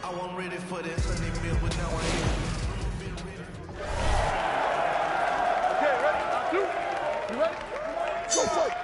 I wasn't ready for that honey meal, but now I am. Okay, ready? 2. You ready? Go fight.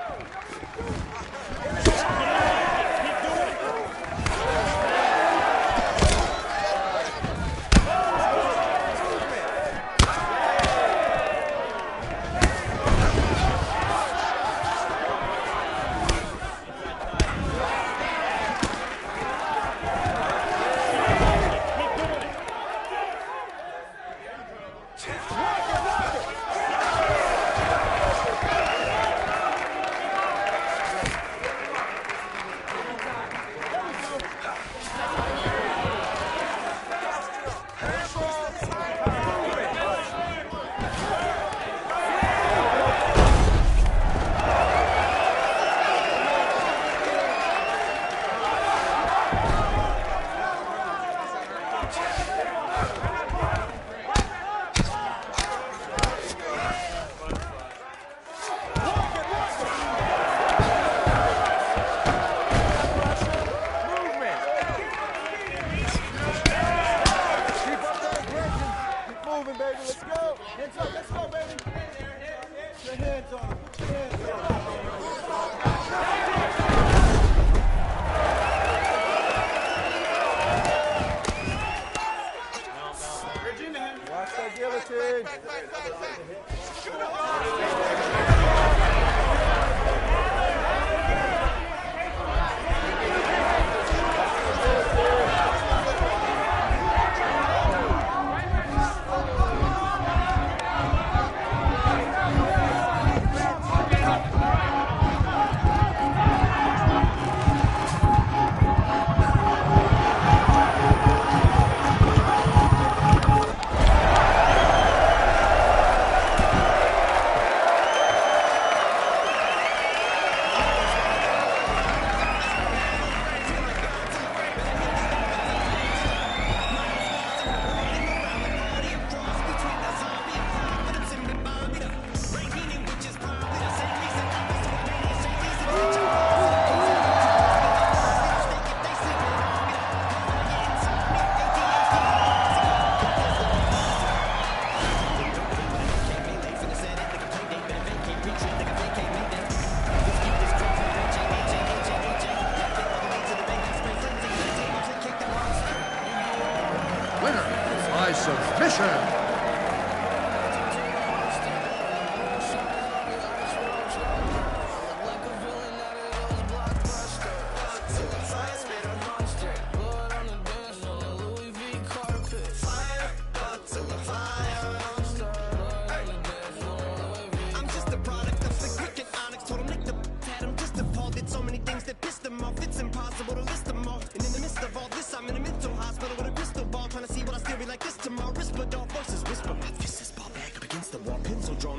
By submission.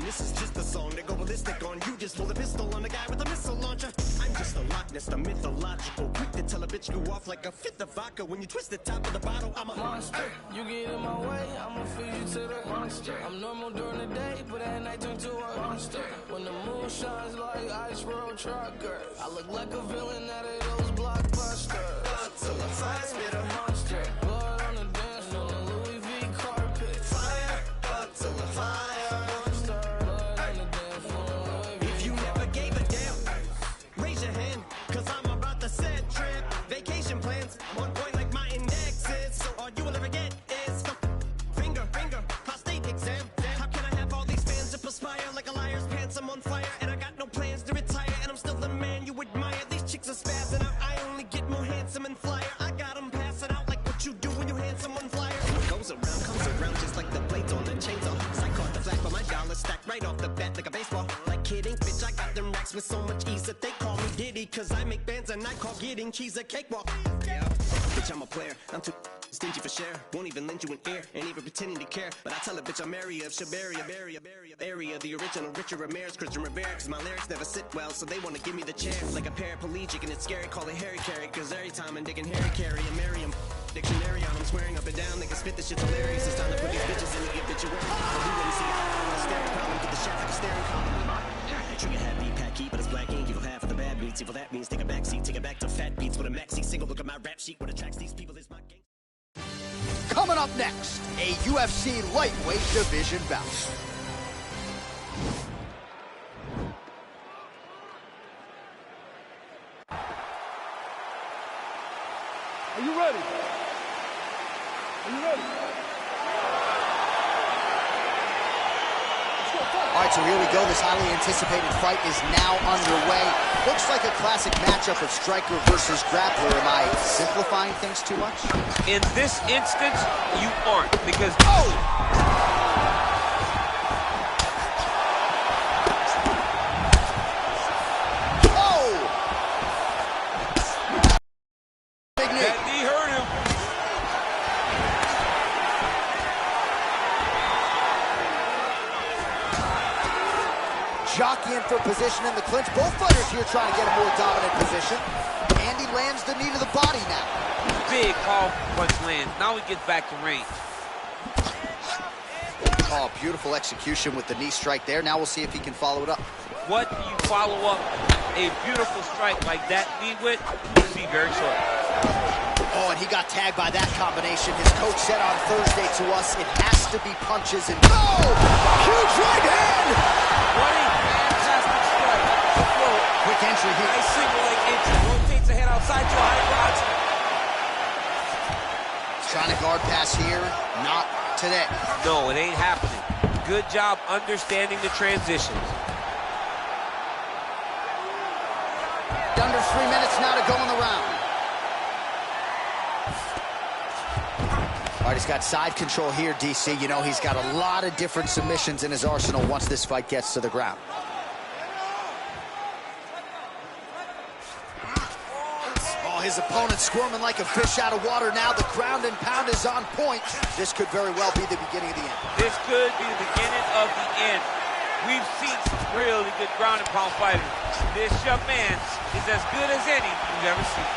This is just a song to go ballistic on. You just pull a pistol on a guy with a missile launcher. I'm just a Loch Ness, the mythological. Quick to tell a bitch you off like a fifth of vodka. When you twist the top of the bottle, I'm a monster. You get in my way, I'ma feed you to the monster. I'm normal during the day, but at night turn to a monster. When the moon shines like ice road trucker, I look like a villain out of those blockbusters. Till the fire spit a monster. Blood on the dance floor, Louis V carpet. Fire, till the fire. I'm on fire and I got no plans to retire, and I'm still the man you admire. These chicks are spazzing out, I only get more handsome and flyer. I got them passing out like what you do when you hand someone flyer. What goes around comes around just like the blades on the chainsaw. I caught the flag, but my dollar stacked right off the bat like a baseball. Like kidding, bitch, I got them racks with so much ease that they call me Diddy, cause I make bands and I call getting cheese a cakewalk. Yeah, bitch, I'm a player, I'm too stingy for share, won't even lend you an ear, ain't even pretending to care. But I tell a bitch I'm area of Shabaria, area, the original Richard Ramirez, Christian Rivera. Cause my lyrics never sit well, so they wanna give me the chair. Like a paraplegic and it's scary, call it Harry Carry. Cause every time I'm digging Harry Carry, I marry him. Dictionary on, I'm swearing up and down, they can spit this shit's hilarious. It's time to put these bitches in the obituary. But we wouldn't see a staring column, get the shaft like a staring column. Trigger happy, packy, but it's black ink. Evil half of the bad beats, evil that means take a back seat, take it back to fat beats with a maxi single. Look at my rap sheet, what attracts these people is my gang. Up next, a UFC lightweight division bout. Are you ready? Are you ready? All right, so here we go. This highly anticipated fight is now underway. Looks like a classic matchup of striker versus grappler. Am I simplifying things too much? In this instance, you aren't, because... Big knee. That knee hurt him. Jockeying for position in the clinch. Both fighters here trying to get a more dominant position. And he lands the knee to the body now. Big powerful punch lands. Now he gets back to range. Oh, beautiful execution with the knee strike there. Now we'll see if he can follow it up. What do you follow up a beautiful strike like that knee with? It'll be very short. Oh, and he got tagged by that combination. His coach said on Thursday to us, it has to be punches and... Oh! Huge right hand! What a fantastic strike. Quick entry here. Nice single leg entry. Rotates the head outside to a high crotch. He's trying to guard pass here. Not today. No, it ain't happening. Good job understanding the transitions. Under 3 minutes now to go in the round. All right, he's got side control here, DC. You know, he's got a lot of different submissions in his arsenal once this fight gets to the ground. Oh, his opponent squirming like a fish out of water now. The ground and pound is on point. This could very well be the beginning of the end. This could be the beginning of the end. We've seen some really good ground and pound fighters. This young man is as good as any you've ever seen.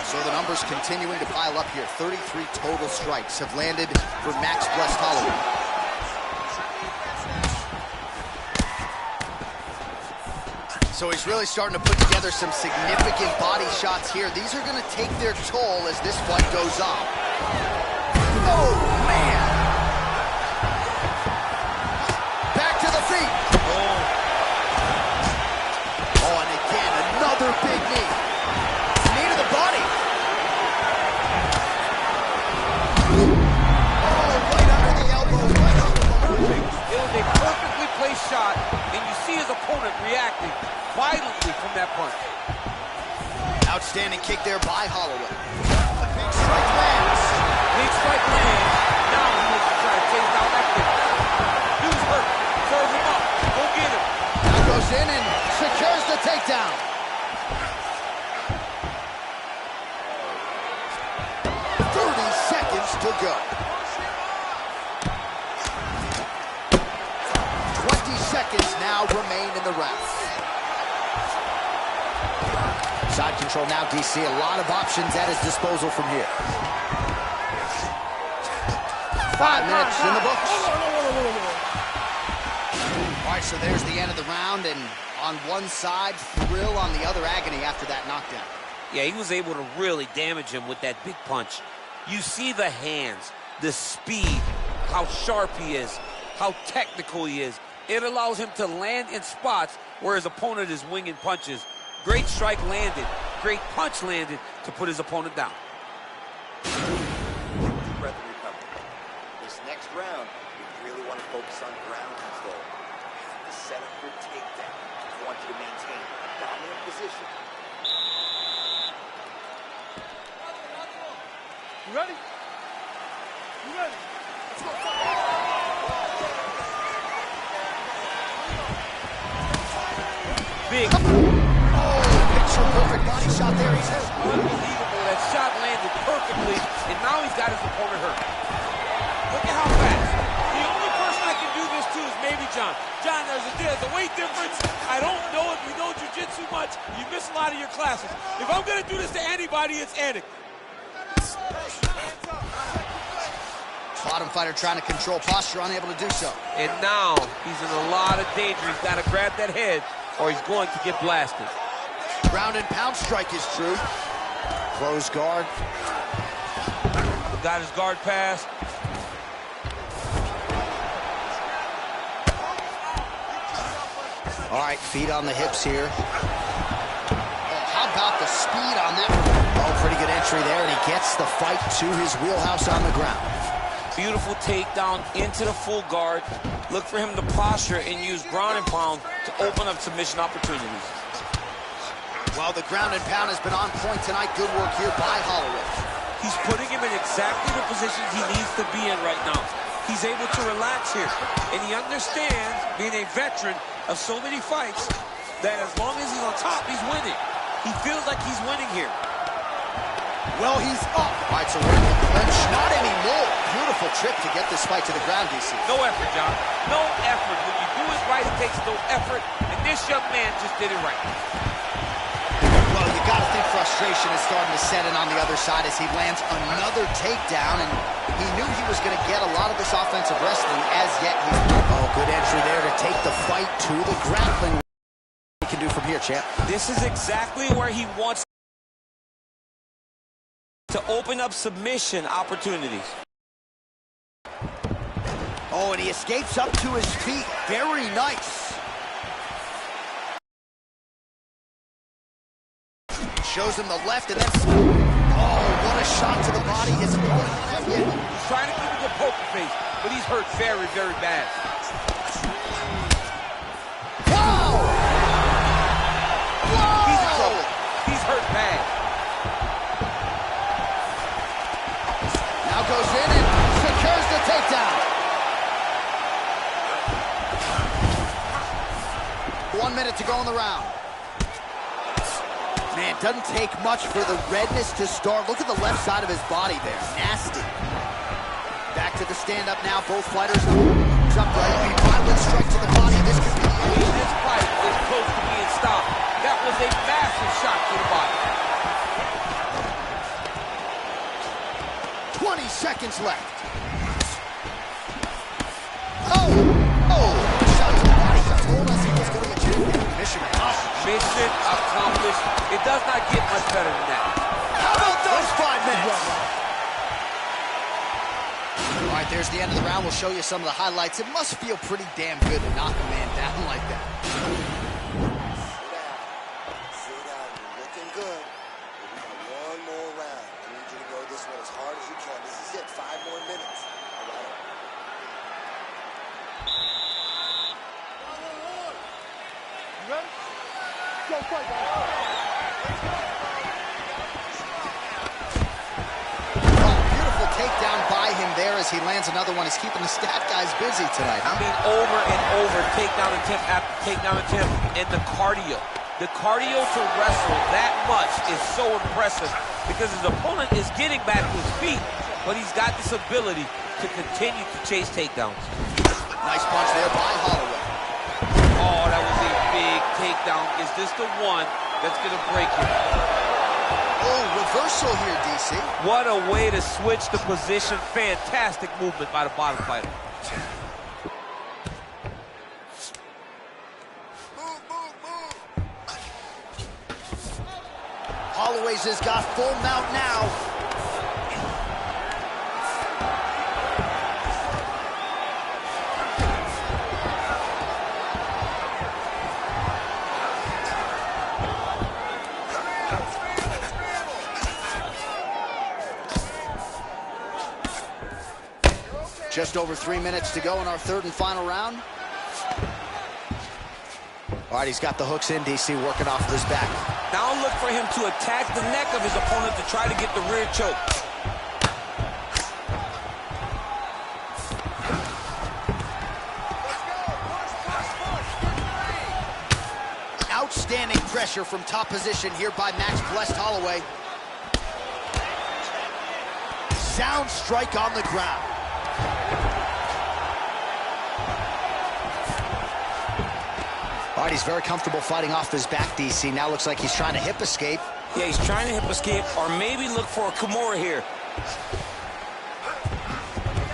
So the numbers continuing to pile up here. 33 total strikes have landed for Max Blessed Holloway. So he's really starting to put together some significant body shots here. These are going to take their toll as this fight goes on. Oh, man! Back to the feet. Oh, and again, another big knee. Knee to the body. Oh, right under the elbow, right under the body. It was a perfectly placed shot, and you see his opponent reacting violently from that punch. Outstanding kick there by Holloway. Big strike lands. Big strike lands. Now he wants to try to chase down that kick. Dude's hurt. Serve him up. Go get him. Now goes in and secures the takedown. 30 seconds to go. 20 seconds now remain in the round. Side control now, DC. A lot of options at his disposal from here. 5 minutes in the books. All right, so there's the end of the round, and on one side, thrill, on the other, agony after that knockdown. Yeah, he was able to really damage him with that big punch. You see the hands, the speed, how sharp he is, how technical he is. It allows him to land in spots where his opponent is winging punches. Great strike landed, great punch landed to put his opponent down. Breath and recover. This next round, you really want to focus on ground control. You have to set up your takedown. You want you to maintain a dominant position. You ready? You ready? Let's go. Big. Perfect body shot there. He's hurt. Unbelievable. That shot landed perfectly, and now he's got his opponent hurt. Look at how fast. The only person I can do this to is maybe John. John, there's a weight difference. I don't know if you know jiu-jitsu much. You miss a lot of your classes. If I'm going to do this to anybody, it's Anik. Bottom fighter trying to control posture, unable to do so. And now he's in a lot of danger. He's got to grab that head, or he's going to get blasted. Ground and pound strike is true. Close guard. got his guard pass. All right, feet on the hips here. Oh, how about the speed on that one? Oh, pretty good entry there, and he gets the fight to his wheelhouse on the ground. Beautiful takedown into the full guard. Look for him to posture and use ground and pound to open up submission opportunities. Well, the ground and pound has been on point tonight. Good work here by Holloway. He's putting him in exactly the position he needs to be in right now. He's able to relax here, and he understands, being a veteran of so many fights, that as long as he's on top, he's winning. He feels like he's winning here. Well, he's up. All right, so we're in the clinch. Not anymore. Beautiful trick to get this fight to the ground, DC. No effort, John. No effort. When you do it right, it takes no effort, and this young man just did it right. Well, you got to think frustration is starting to set in on the other side as he lands another takedown, and he knew he was going to get a lot of this offensive wrestling. As yet, oh, good entry there to take the fight to the grappling. What he can do from here, champ? This is exactly where he wants to open up submission opportunities. Oh, and he escapes up to his feet. Very nice. Shows him the left, and then... Oh, what a shot to the body. His opponent... He's trying to keep a good poker face, but he's hurt very, very bad. Wow! Whoa! He's in trouble. He's hurt bad. Now goes in and secures the takedown. 1 minute to go in the round. Man, doesn't take much for the redness to start. Look at the left side of his body there. Nasty. Back to the stand-up now. Both fighters jump right. Violent strike to the body. This could be... This fight is close to being stopped. That was a massive shot to the body. 20 seconds left. Oh! Oh! Shot to the body. He told us he was going to achieve mission accomplished. Mission accomplished. It does not get much better than that. How about those 5 minutes? All right, there's the end of the round. We'll show you some of the highlights. It must feel pretty damn good to knock a man down like that. Sit down. You're looking good. We got one more round. I need you to go this one as hard as you can. This is it. 5 more minutes. All right? You ready? Go fight, guys. Takedown by him there as he lands another one. He's keeping the stat guys busy tonight. I mean, over and over, takedown attempt after takedown attempt, and the cardio. The cardio to wrestle that much is so impressive because his opponent is getting back to his feet, but he's got this ability to continue to chase takedowns. Nice punch there by Holloway. Oh, that was a big takedown. Is this the one that's going to break him? Oh, reversal here, DC. What a way to switch the position. Fantastic movement by the bottom fighter. Holloway's has got full mount now. Just over 3 minutes to go in our third and final round. All right, he's got the hooks in, DC, working off of his back. Now look for him to attack the neck of his opponent to try to get the rear choke. Outstanding pressure from top position here by Max Blessed Holloway. Sound strike on the ground. All right, he's very comfortable fighting off his back, DC. Now looks like he's trying to hip escape. Yeah, he's trying to hip escape or maybe look for a Kimura here.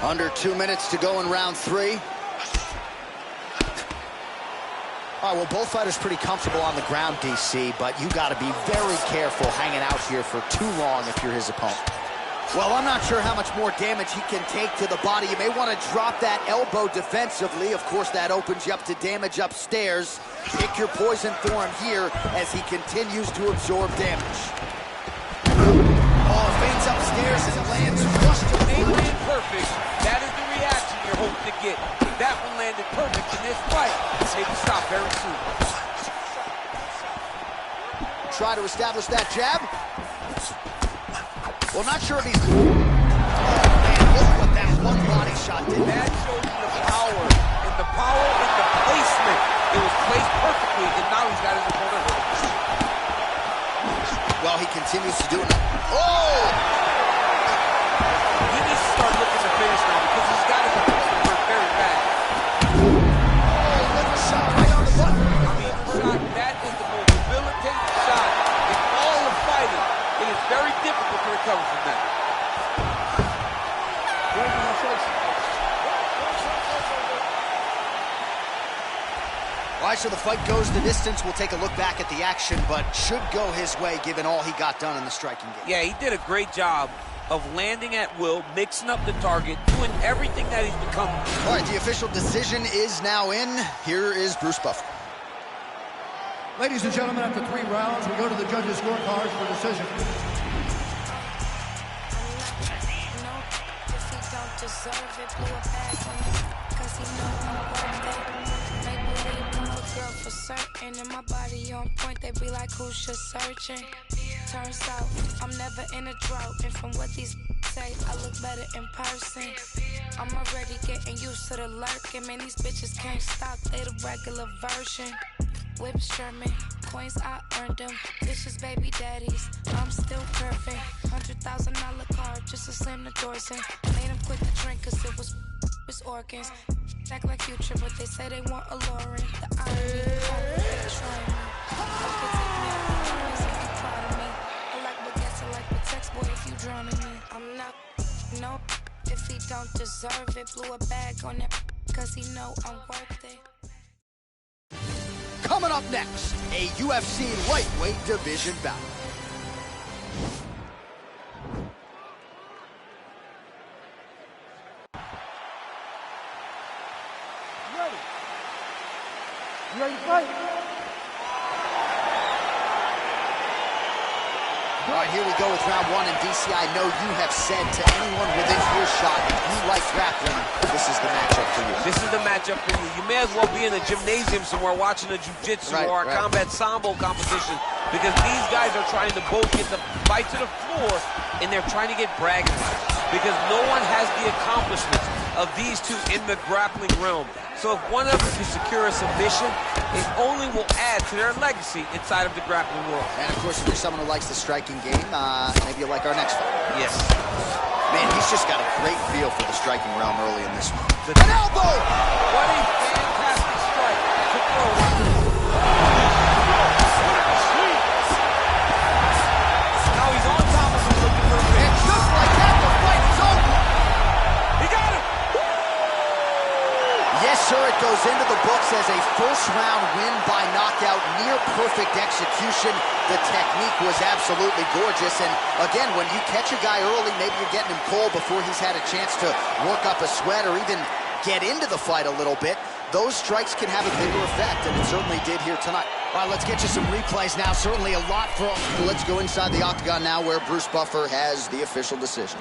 Under 2 minutes to go in round 3. All right, well, both fighters pretty comfortable on the ground, DC, but you got to be very careful hanging out here for too long if you're his opponent. Well, I'm not sure how much more damage he can take to the body. You may want to drop that elbow defensively. Of course, that opens you up to damage upstairs. Pick your poison for him here as he continues to absorb damage. Oh, feints upstairs and lands flush to the Ain't floor. been perfect. That is the reaction you're hoping to get. That one landed perfect in this fight. Maybe stop very soon. Try to establish that jab. Well, not sure if he's... Oh, man, look what that one body shot did. That shows you the power in the placement. It was placed perfectly, and now he's got his opponent hurt. Well, he continues to do it. Oh! He needs to start looking to finish now because he's got his opponent hurt very bad. Oh, look, a shot right on the button. I mean, shot, that is the most debilitating shot in all of fighting. It is very difficult to recover from that. All right, so the fight goes the distance. We'll take a look back at the action, but should go his way given all he got done in the striking game. Yeah, he did a great job of landing at will, mixing up the target, doing everything that he's become. All right, the official decision is now in. Here is Bruce Buffer. Ladies and gentlemen, after 3 rounds, we go to the judges' scorecards for decision. And in my body on point, they be like, who's just searching? Turns out, I'm never in a drought. And from what these say, I look better in person. I'm already getting used to the lurking. Man, these bitches can't stop, they the regular version. Whips Sherman, coins I earned them. Dishes baby daddies, I'm still perfect. $100,000 card just to slam the doors in. Made them quit the drink cause it was his organs. Act like Future, but they say they want alluring. The irony, they trying me. Hope they take me out the honest if you proud of me. I like baguettes, I like the text, boy, if you drowning me. I'm not, no, if he don't deserve it. Blew a bag on it, cause he know I'm worth it. Coming up next, a UFC lightweight division battle. You ready to fight? All right, here we go with round 1 in DC. I know you have said to anyone within earshot, if you like grappling, this is the matchup for you. This is the matchup for you. You may as well be in a gymnasium somewhere watching a jiu-jitsu or a combat sambo competition because these guys are trying to both get the fight to the floor and they're trying to get bragging rights because no one has the accomplishments of these two in the grappling realm. So if one of them can secure a submission, it only will add to their legacy inside of the grappling world. And of course, if you're someone who likes the striking game, maybe you'll like our next fight. Yes. Man, he's just got a great feel for the striking realm early in this one. An elbow! What a fantastic strike to throw. Now he's on top of him looking for a win. And just like that, the fight is over. He got him! Yes, sir, it goes into the books as a first-round win by knockout, near-perfect execution. The technique was absolutely gorgeous, and again, when you catch a guy early, maybe you're getting him cold before he's had a chance to work up a sweat or even get into the fight a little bit. Those strikes can have a bigger effect, and it certainly did here tonight. All right, let's get you some replays now. Certainly a lot for... Let's go inside the octagon now where Bruce Buffer has the official decision.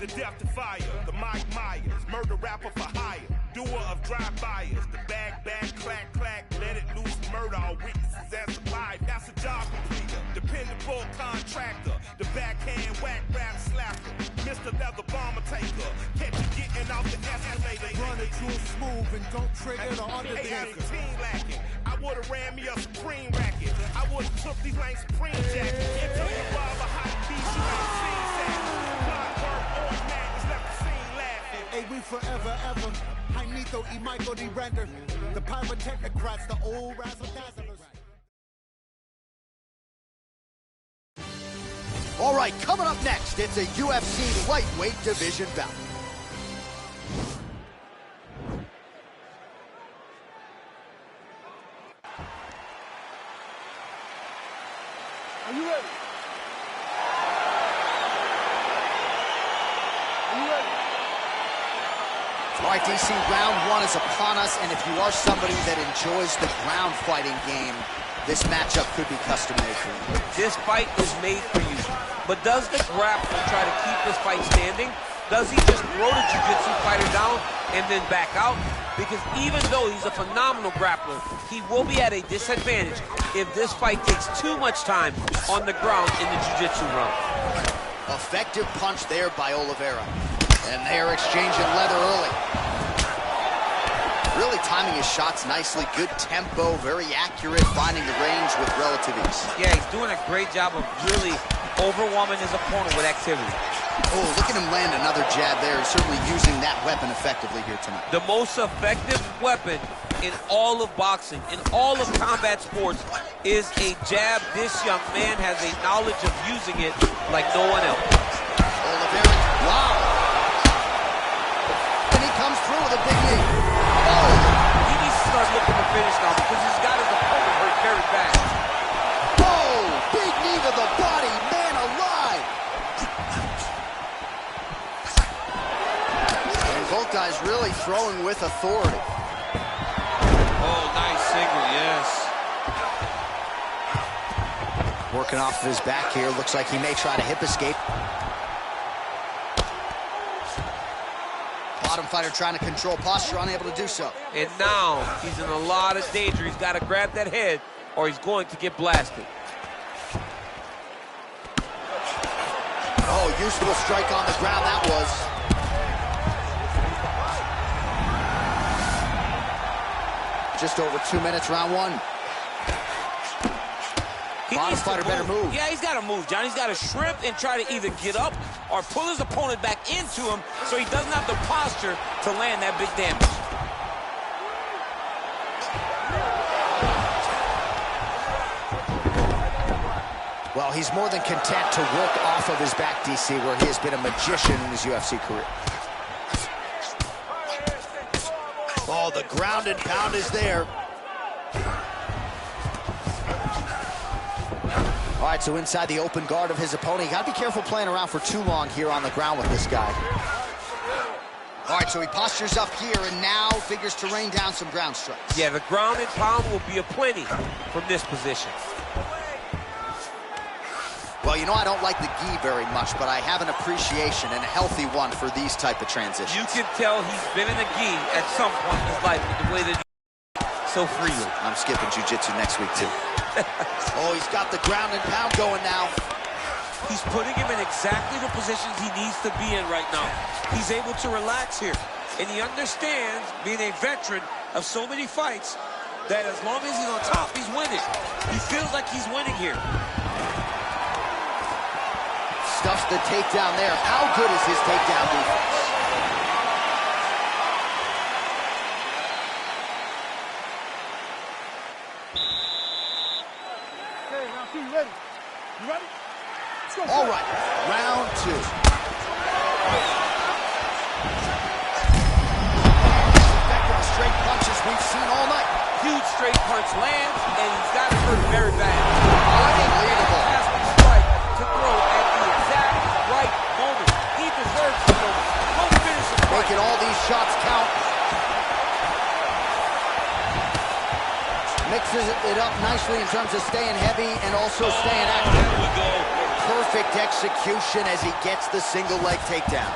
The death to fire, the Mike Myers, murder rapper for hire, doer of drive-bys, the bag, clack, clack, let it loose, murder all witnesses as survive. That's a job completer, dependable contractor, the backhand whack rap slapper, Mr. Leather Bomber taker, catch you getting off the escalator. Run it real smooth and don't trigger the Undertaker. 18 lacking, I would've ran me a Supreme racket, I would've took these lane Supreme jacket, until you rob a hot piece, you ain't seen that. Hey, we forever, ever. Jaimito y Michael D. Render. The pyrotechnocrats, the old razzle-dazzlers. All right, coming up next, it's a UFC lightweight division bout. Are you ready? All right, DC, round one is upon us, and if you are somebody that enjoys the ground fighting game, this matchup could be custom-made for you. This fight is made for you. But does the grappler try to keep this fight standing? Does he just throw the jiu-jitsu fighter down and then back out? Because even though he's a phenomenal grappler, he will be at a disadvantage if this fight takes too much time on the ground in the jiu-jitsu round. Effective punch there by Oliveira. And they're exchanging leather early. Really timing his shots nicely. Good tempo, very accurate, finding the range with relative ease. Yeah, he's doing a great job of really overwhelming his opponent with activity. Oh, look at him land another jab there. He's certainly using that weapon effectively here tonight. The most effective weapon in all of boxing, in all of combat sports, is a jab. This young man has a knowledge of using it like no one else. Oliveira, wow. And he comes through with a big knee. Oh! He needs to start looking to finish now because he's got his opponent hurt very bad. Oh! Big knee to the body, man alive! And both guys really throwing with authority. Oh, nice single, yes. Working off of his back here. Looks like he may try to hip escape. Bottom fighter trying to control posture, unable to do so. And now he's in a lot of danger. He's got to grab that head or he's going to get blasted. Oh, useful strike on the ground that was. Just over 2 minutes, round one. Bottom fighter better move. Yeah, he's got to move, John. He's got to shrimp and try to either get up or pull his opponent back into him so he doesn't have the posture to land that big damage. Well, he's more than content to work off of his back, DC, where he has been a magician in his UFC career. Oh, the ground and pound is there. All right, so inside the open guard of his opponent. You got to be careful playing around for too long here on the ground with this guy. All right, so he postures up here and now figures to rain down some ground strikes. Yeah, the ground and pound will be aplenty from this position. Well, you know, I don't like the gi very much, but I have an appreciation and a healthy one for these type of transitions. You can tell he's been in the gi at some point in his life with the way that he so freely. I'm skipping jiu-jitsu next week, too. Oh, he's got the ground and pound going now. He's putting him in exactly the positions he needs to be in right now. He's able to relax here. And he understands, being a veteran of so many fights, that as long as he's on top, he's winning. He feels like he's winning here. Stuffs the takedown there. How good is his takedown defense? Okay, round two, you ready? You ready? Let's go. All right, round two. Effective straight punches we've seen all night. Huge straight punch lands, and he's got it hurt very bad. Unbelievable. Has to strike to throw at the exact right moment. He deserves the moment. Go finish the fight. Making all these shots count. Mixes it up nicely in terms of staying heavy and also staying active. There we go. Perfect execution as he gets the single leg takedown.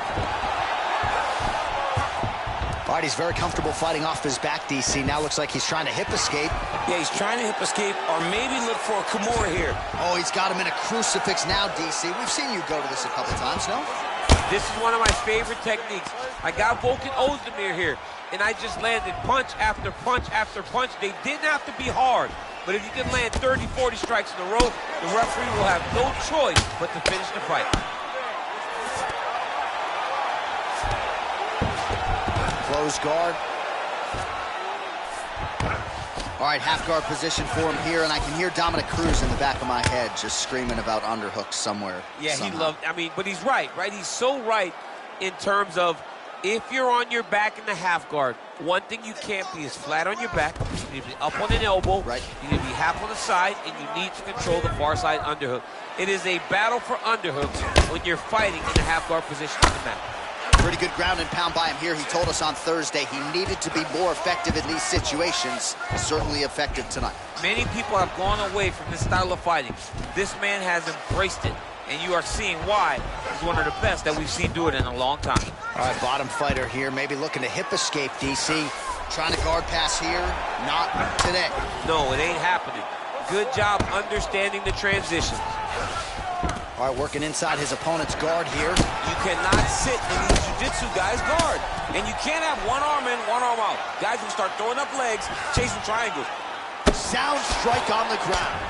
All right, he's very comfortable fighting off his back, DC. Now looks like he's trying to hip escape. Yeah, he's trying to hip escape or maybe look for a Kimura here. Oh, he's got him in a crucifix now, DC. We've seen you go to this a couple times, no? This is one of my favorite techniques. I got Volkan Ozdemir here, and I just landed punch after punch after punch. They didn't have to be hard, but if you can land 30, 40 strikes in a row, the referee will have no choice but to finish the fight. Close guard. All right, half guard position for him here, and I can hear Dominic Cruz in the back of my head just screaming about underhooks somewhere. Yeah, somehow. he loved, I mean, but he's right? He's so right in terms of if you're on your back in the half guard, one thing you can't be is flat on your back. You need to be up on an elbow. Right. You need to be half on the side, and you need to control the far side underhook. It is a battle for underhooks when you're fighting in the half guard position on the mat. Pretty good ground and pound by him here. He told us on Thursday he needed to be more effective in these situations. Certainly effective tonight. Many people have gone away from this style of fighting. This man has embraced it, and you are seeing why he's one of the best that we've seen do it in a long time. All right, bottom fighter here, maybe looking to hip escape, DC. Trying to guard pass here, not today. No, it ain't happening. Good job understanding the transitions. All right, working inside his opponent's guard here. You cannot sit in these jiu-jitsu guys guard. And you can't have one arm in, one arm out. Guys will start throwing up legs, chasing triangles. Sound strike on the ground.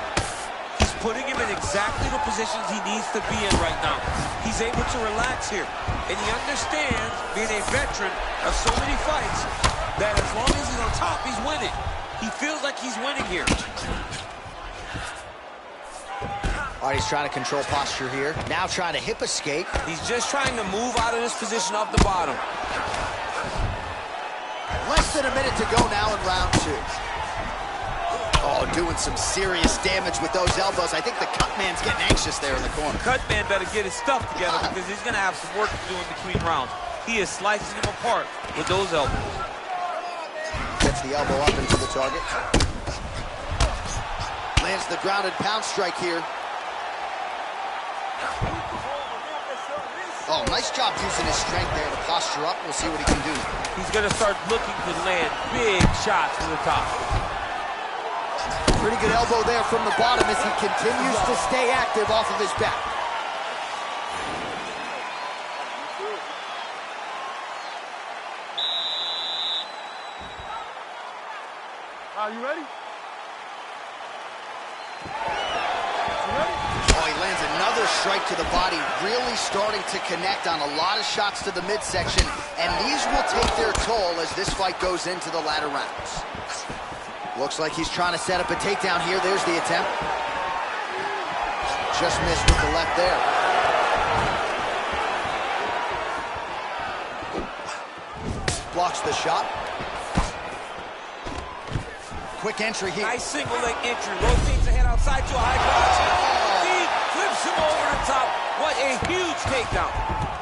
He's putting him in exactly the positions he needs to be in right now. He's able to relax here. And he understands, being a veteran of so many fights, that as long as he's on top, he's winning. He feels like he's winning here. All right, he's trying to control posture here. Now trying to hip escape. He's just trying to move out of this position off the bottom. Less than a minute to go now in round two. Oh, doing some serious damage with those elbows. I think the cut man's getting anxious there in the corner. Cut man better get his stuff together because he's going to have some work to do in between rounds. He is slicing him apart with those elbows. Gets the elbow up into the target. Lands the grounded pound strike here. Oh, nice job using his strength there to posture up. We'll see what he can do. He's going to start looking to land big shots to the top. Pretty good elbow there from the bottom as he continues to stay active off of his back. Are you ready? Oh, he lands another strike to the body, really starting to connect on a lot of shots to the midsection, and these will take their toll as this fight goes into the latter rounds. Looks like he's trying to set up a takedown here. There's the attempt. Just missed with the left there. Blocks the shot. Quick entry here. Nice single leg entry. Rotates the head outside to a high cross. He flips him over the top. What a huge takedown.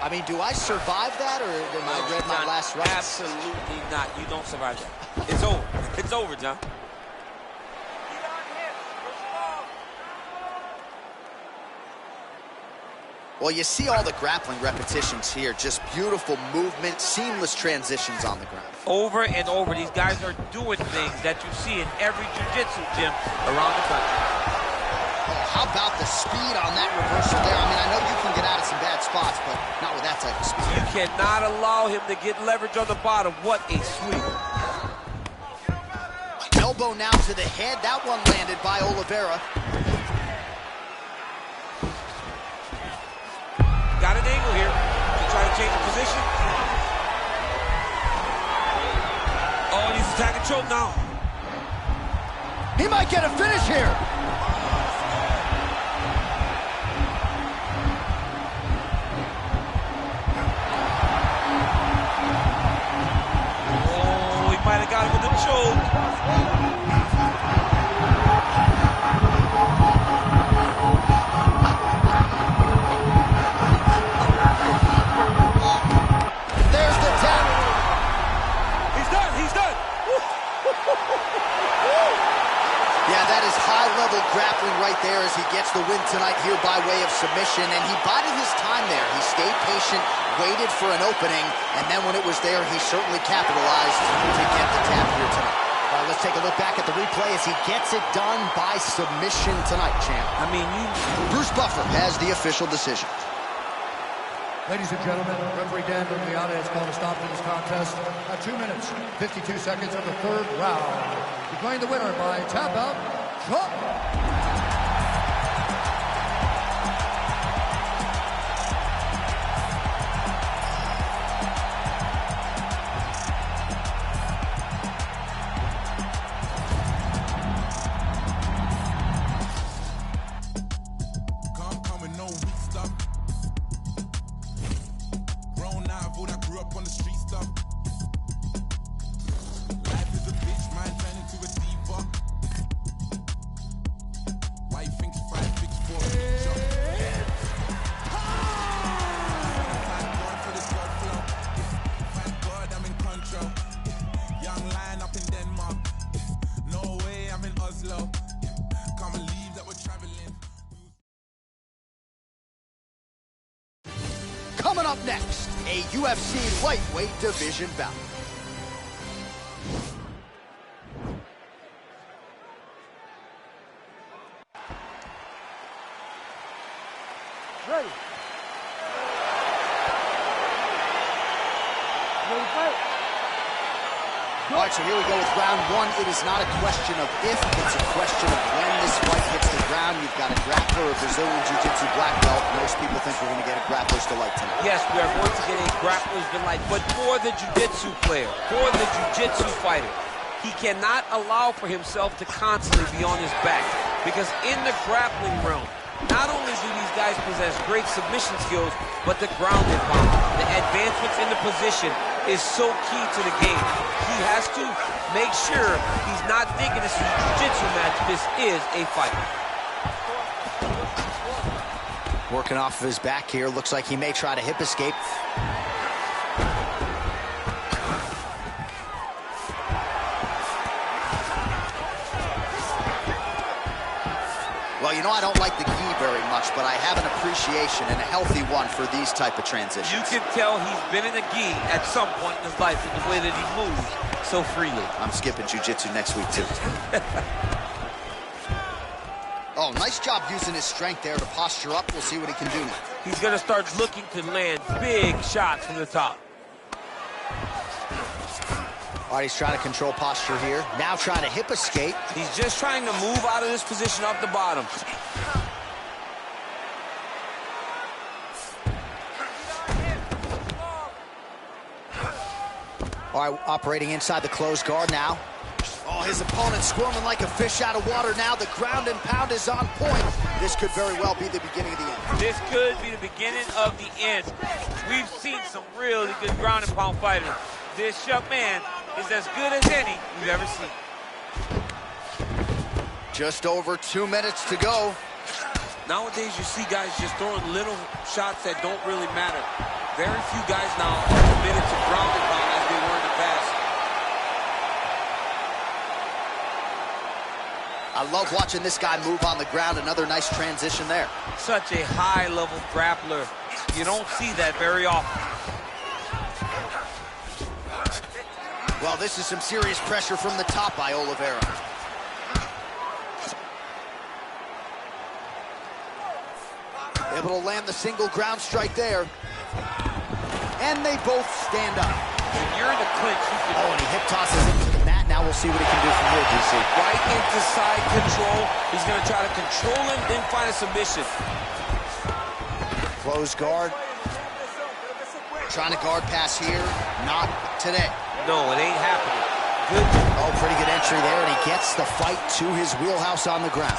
I mean, do I survive that, or am I read my last round? Absolutely not. You don't survive that. It's over. It's over, John. Well, you see all the grappling repetitions here. Just beautiful movement, seamless transitions on the ground. Over and over, these guys are doing things that you see in every jiu-jitsu gym around the country. Oh, how about the speed on that reversal there? I mean, I know you can get out of some bad spots, but not with that type of speed. You cannot allow him to get leverage on the bottom. What a sweep. Elbow now to the head. That one landed by Oliveira. Got an angle here to try to change the position. Oh, and he's attacking choke now. He might get a finish here. Oh, he might have got him with the choke. Yeah, that is high-level grappling right there as he gets the win tonight here by way of submission, and he bided his time there. He stayed patient, waited for an opening, and then when it was there, he certainly capitalized to get the tap here tonight. All right, let's take a look back at the replay as he gets it done by submission tonight, champ. I mean, Bruce Buffer has the official decision. Ladies and gentlemen, referee Dan Liliana has called a stop to this contest at 2 minutes, 52 seconds of the third round. Declaring the winner by tap out, Chuck. up next, a UFC lightweight division bout. Ready. Ready, fight. All right, so here we go with round one. It is not a question of if, it's a question of when this fight hits the ground. You've got a grappler, a Brazilian Jiu-Jitsu black belt. Most people think we're going to get a grappler's delight tonight. Yes, we are going to get a grappler's delight, but for the Jiu-Jitsu player, for the Jiu-Jitsu fighter, he cannot allow for himself to constantly be on his back, because in the grappling realm, not only do these guys possess great submission skills, but the ground and pound, the advancements in the position is so key to the game. He has to make sure he's not thinking this is a jiu-jitsu match. This is a fight. Working off of his back here. Looks like he may try to hip escape. Well, you know, I don't like the gi very much, but I have an appreciation and a healthy one for these type of transitions. You can tell he's been in a gi at some point in his life in the way that he moves so freely. I'm skipping jiu-jitsu next week, too. Oh, nice job using his strength there to posture up. We'll see what he can do now. He's going to start looking to land big shots from the top. All right, he's trying to control posture here. Now trying to hip escape. He's just trying to move out of this position off the bottom. All right, operating inside the closed guard now. Oh, his opponent squirming like a fish out of water now. The ground and pound is on point. This could very well be the beginning of the end. This could be the beginning of the end. We've seen some really good ground and pound fighters. This young man is as good as any we've ever seen. Just over 2 minutes to go. Nowadays, you see guys just throwing little shots that don't really matter. Very few guys now are committed to ground and pound as they were in the past. I love watching this guy move on the ground. Another nice transition there. Such a high-level grappler. You don't see that very often. Well, this is some serious pressure from the top by Oliveira. Able to land the single ground strike there. And they both stand up. When you're in the clinch, you can... Oh, and he hip tosses into the mat. Now we'll see what he can do from here, DC. Right into side control. He's going to try to control him, then find a submission. Close guard. Trying to guard pass here. Not today. No, it ain't happening. Good. Oh, pretty good entry there, and he gets the fight to his wheelhouse on the ground.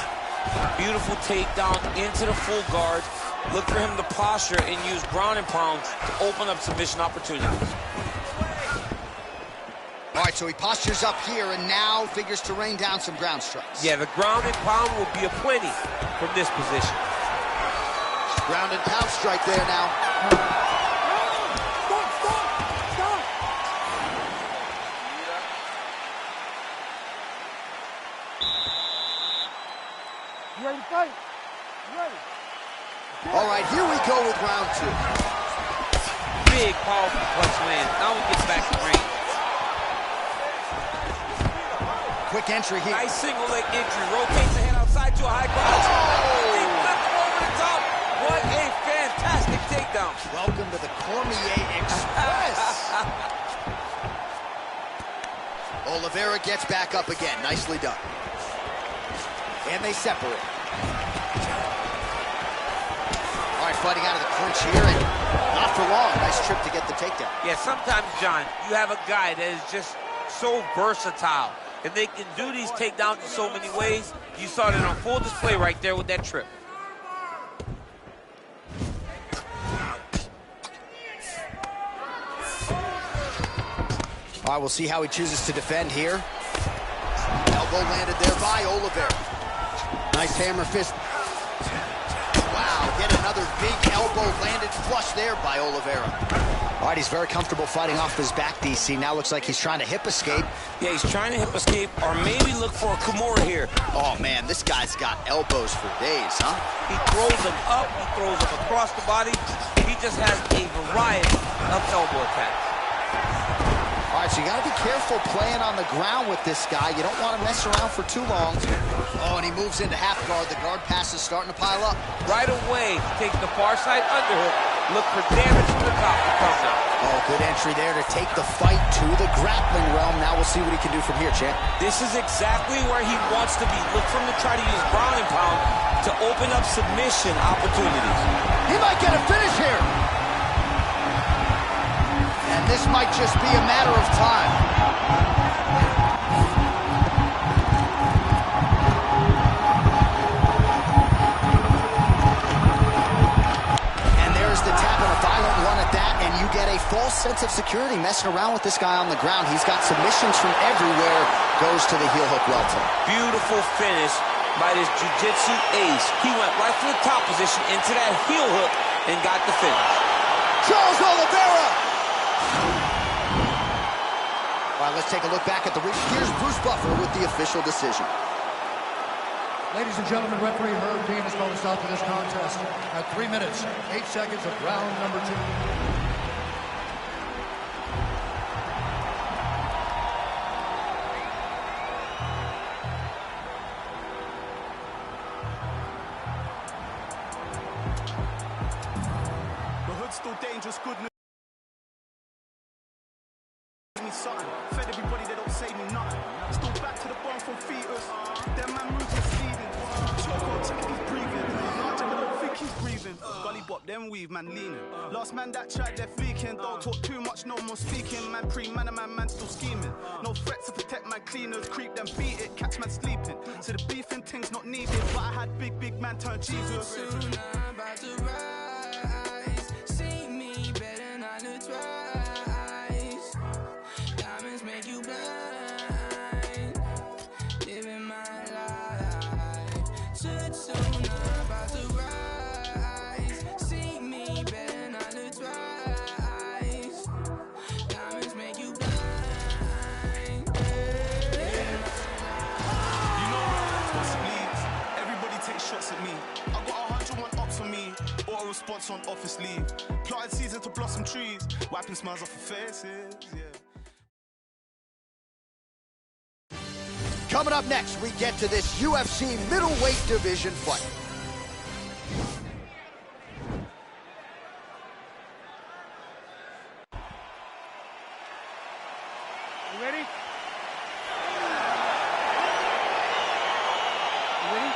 Beautiful takedown into the full guard. Look for him to posture and use ground and pound to open up submission opportunities. All right, so he postures up here and now figures to rain down some ground strikes. Yeah, the ground and pound will be aplenty from this position. Ground and pound strike there now. You ready to fight? You ready? All right, here we go with round two. Big, powerful punch land. Now we get back to range. Quick entry here. Nice single leg entry. Rotates the head outside to a high cross. He flipped him over the top. What a fantastic takedown. Welcome to the Cormier Express. Oliveira gets back up again. Nicely done. And they separate. All right, fighting out of the clinch here, and not for long. Nice trip to get the takedown. Yeah, sometimes, John, you have a guy that is just so versatile, and they can do these takedowns in so many ways. You saw that on full display right there with that trip. All right, we'll see how he chooses to defend here. Elbow landed there by Oliveira. Nice hammer fist. Wow, get another big elbow landed flush there by Oliveira. All right, he's very comfortable fighting off his back, DC. Now looks like he's trying to hip escape. Yeah, he's trying to hip escape or maybe look for a Kimura here. Oh, man, this guy's got elbows for days, huh? He throws them up, he throws them across the body. He just has a variety of elbow attacks. All right, so you got to be careful playing on the ground with this guy. You don't want to mess around for too long. Oh, and he moves into half guard. The guard pass is starting to pile up. Right away, take the far side underhook. Look for damage from the top to come down. Oh, good entry there to take the fight to the grappling realm. Now we'll see what he can do from here, champ. This is exactly where he wants to be. Look for him to try to use ground and pound to open up submission opportunities. He might get a finish here. And this might just be a matter of time. And there's the tap, and a violent one at that, and you get a false sense of security messing around with this guy on the ground. He's got submissions from everywhere, goes to the heel hook welter. Beautiful finish by this jiu-jitsu ace. He went right from the top position into that heel hook and got the finish. Charles Oliveira! All right, let's take a look back at the ring. Here's Bruce Buffer with the official decision. Ladies and gentlemen, referee Herb Dean has called a stop to this contest at 3 minutes, 8 seconds of round number 2. The hood's still dangerous, good news. Me something. Fed everybody, they don't say me nothing. Still back to the bone from fetus. Them man moves misleading. Choco, check if he's breathing. No, check, I don't think he's breathing. Gully bop, them weave, man leaning. Last man that tried, they're fleeking. Don't talk too much, no more speaking. Man pre-man, man still scheming. No threats to protect man cleaners. Creep them, beat it, catch man sleeping. So the beef and things not needed. But I had big man turn Jesus. Soon I'm about to rise. See me better not to twice. Diamonds make you blind. Living my life. Soon I'm about to rise. See me better not to twice. Diamonds make you blind. You know what's leads. Everybody takes shots at me. I got 101 ops on me. Or a response on office leave. Planted season to blossom trees. Wiping smiles off of faces. Yeah. Coming up next, we get to this UFC middleweight division fight. You ready? You ready?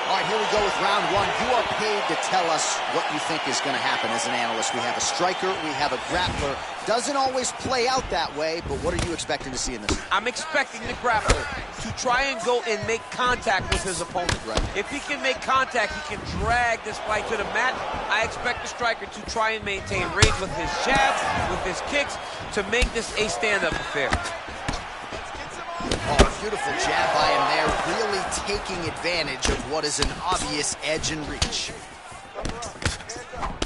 All right, here we go with round 1. You are paid to tell us what you think is going to happen as an analyst. We have a striker, we have a grappler. Doesn't always play out that way, but what are you expecting to see in this? I'm expecting the grappler to try and go and make contact with his opponent. Right. If he can make contact, he can drag this fight to the mat. I expect the striker to try and maintain range with his jabs, with his kicks, to make this a stand-up affair. Oh, beautiful jab by him there, really taking advantage of what is an obvious edge and reach.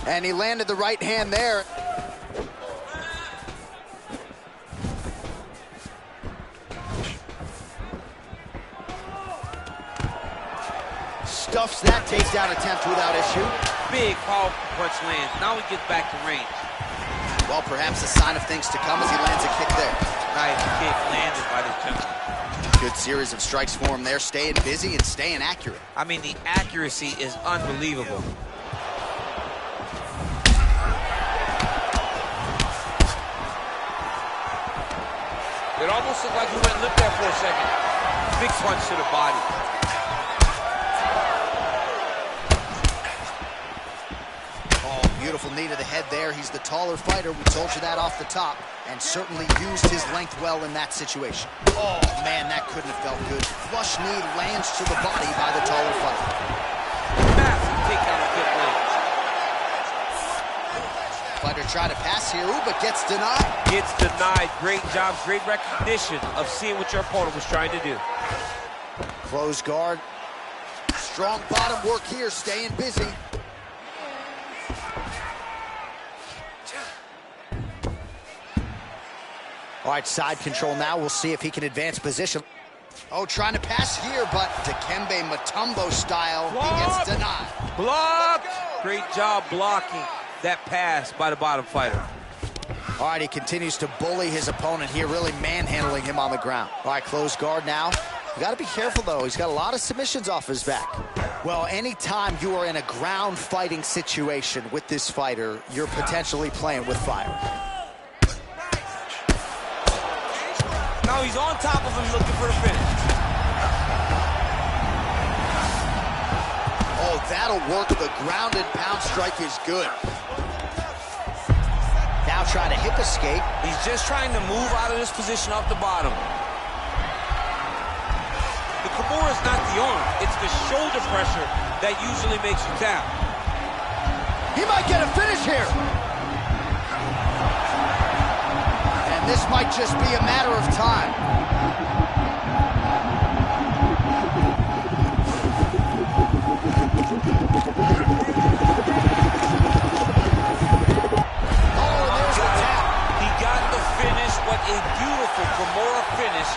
And he landed the right hand there. Stuffs that takedown attempt without issue. Big, powerful punch lands. Now he gets back to range. Well, perhaps a sign of things to come as he lands a kick there. Nice kick landed by this gentleman. Good series of strikes for him there, staying busy and staying accurate. I mean, the accuracy is unbelievable. It almost looked like he went limp there for a second. Big punch to the body. Oh, beautiful knee to the head there. He's the taller fighter. We told you that off the top. And certainly used his length well in that situation. Oh, man, that couldn't have felt good. Flush knee lands to the body by the taller fighter. Massive takedown of good range. Fighter tried to pass here, ooh, but gets denied. Gets denied. Great job, great recognition of seeing what your opponent was trying to do. Close guard. Strong bottom work here, staying busy. All right, side control now. We'll see if he can advance position. Oh, trying to pass here, but Dikembe Mutombo style, he gets denied. Block! Great job blocking that pass by the bottom fighter. All right, he continues to bully his opponent here, really manhandling him on the ground. All right, closed guard now. You got to be careful, though. He's got a lot of submissions off his back. Well, anytime you are in a ground fighting situation with this fighter, you're potentially playing with fire. Now he's on top of him looking for the finish. Oh, that'll work. The grounded pound strike is good. Now trying to hip escape. He's just trying to move out of this position off the bottom. The Kimura's not the arm. It's the shoulder pressure that usually makes you tap. He might get a finish here. And this might just be a matter of time. What a beautiful Kimura finish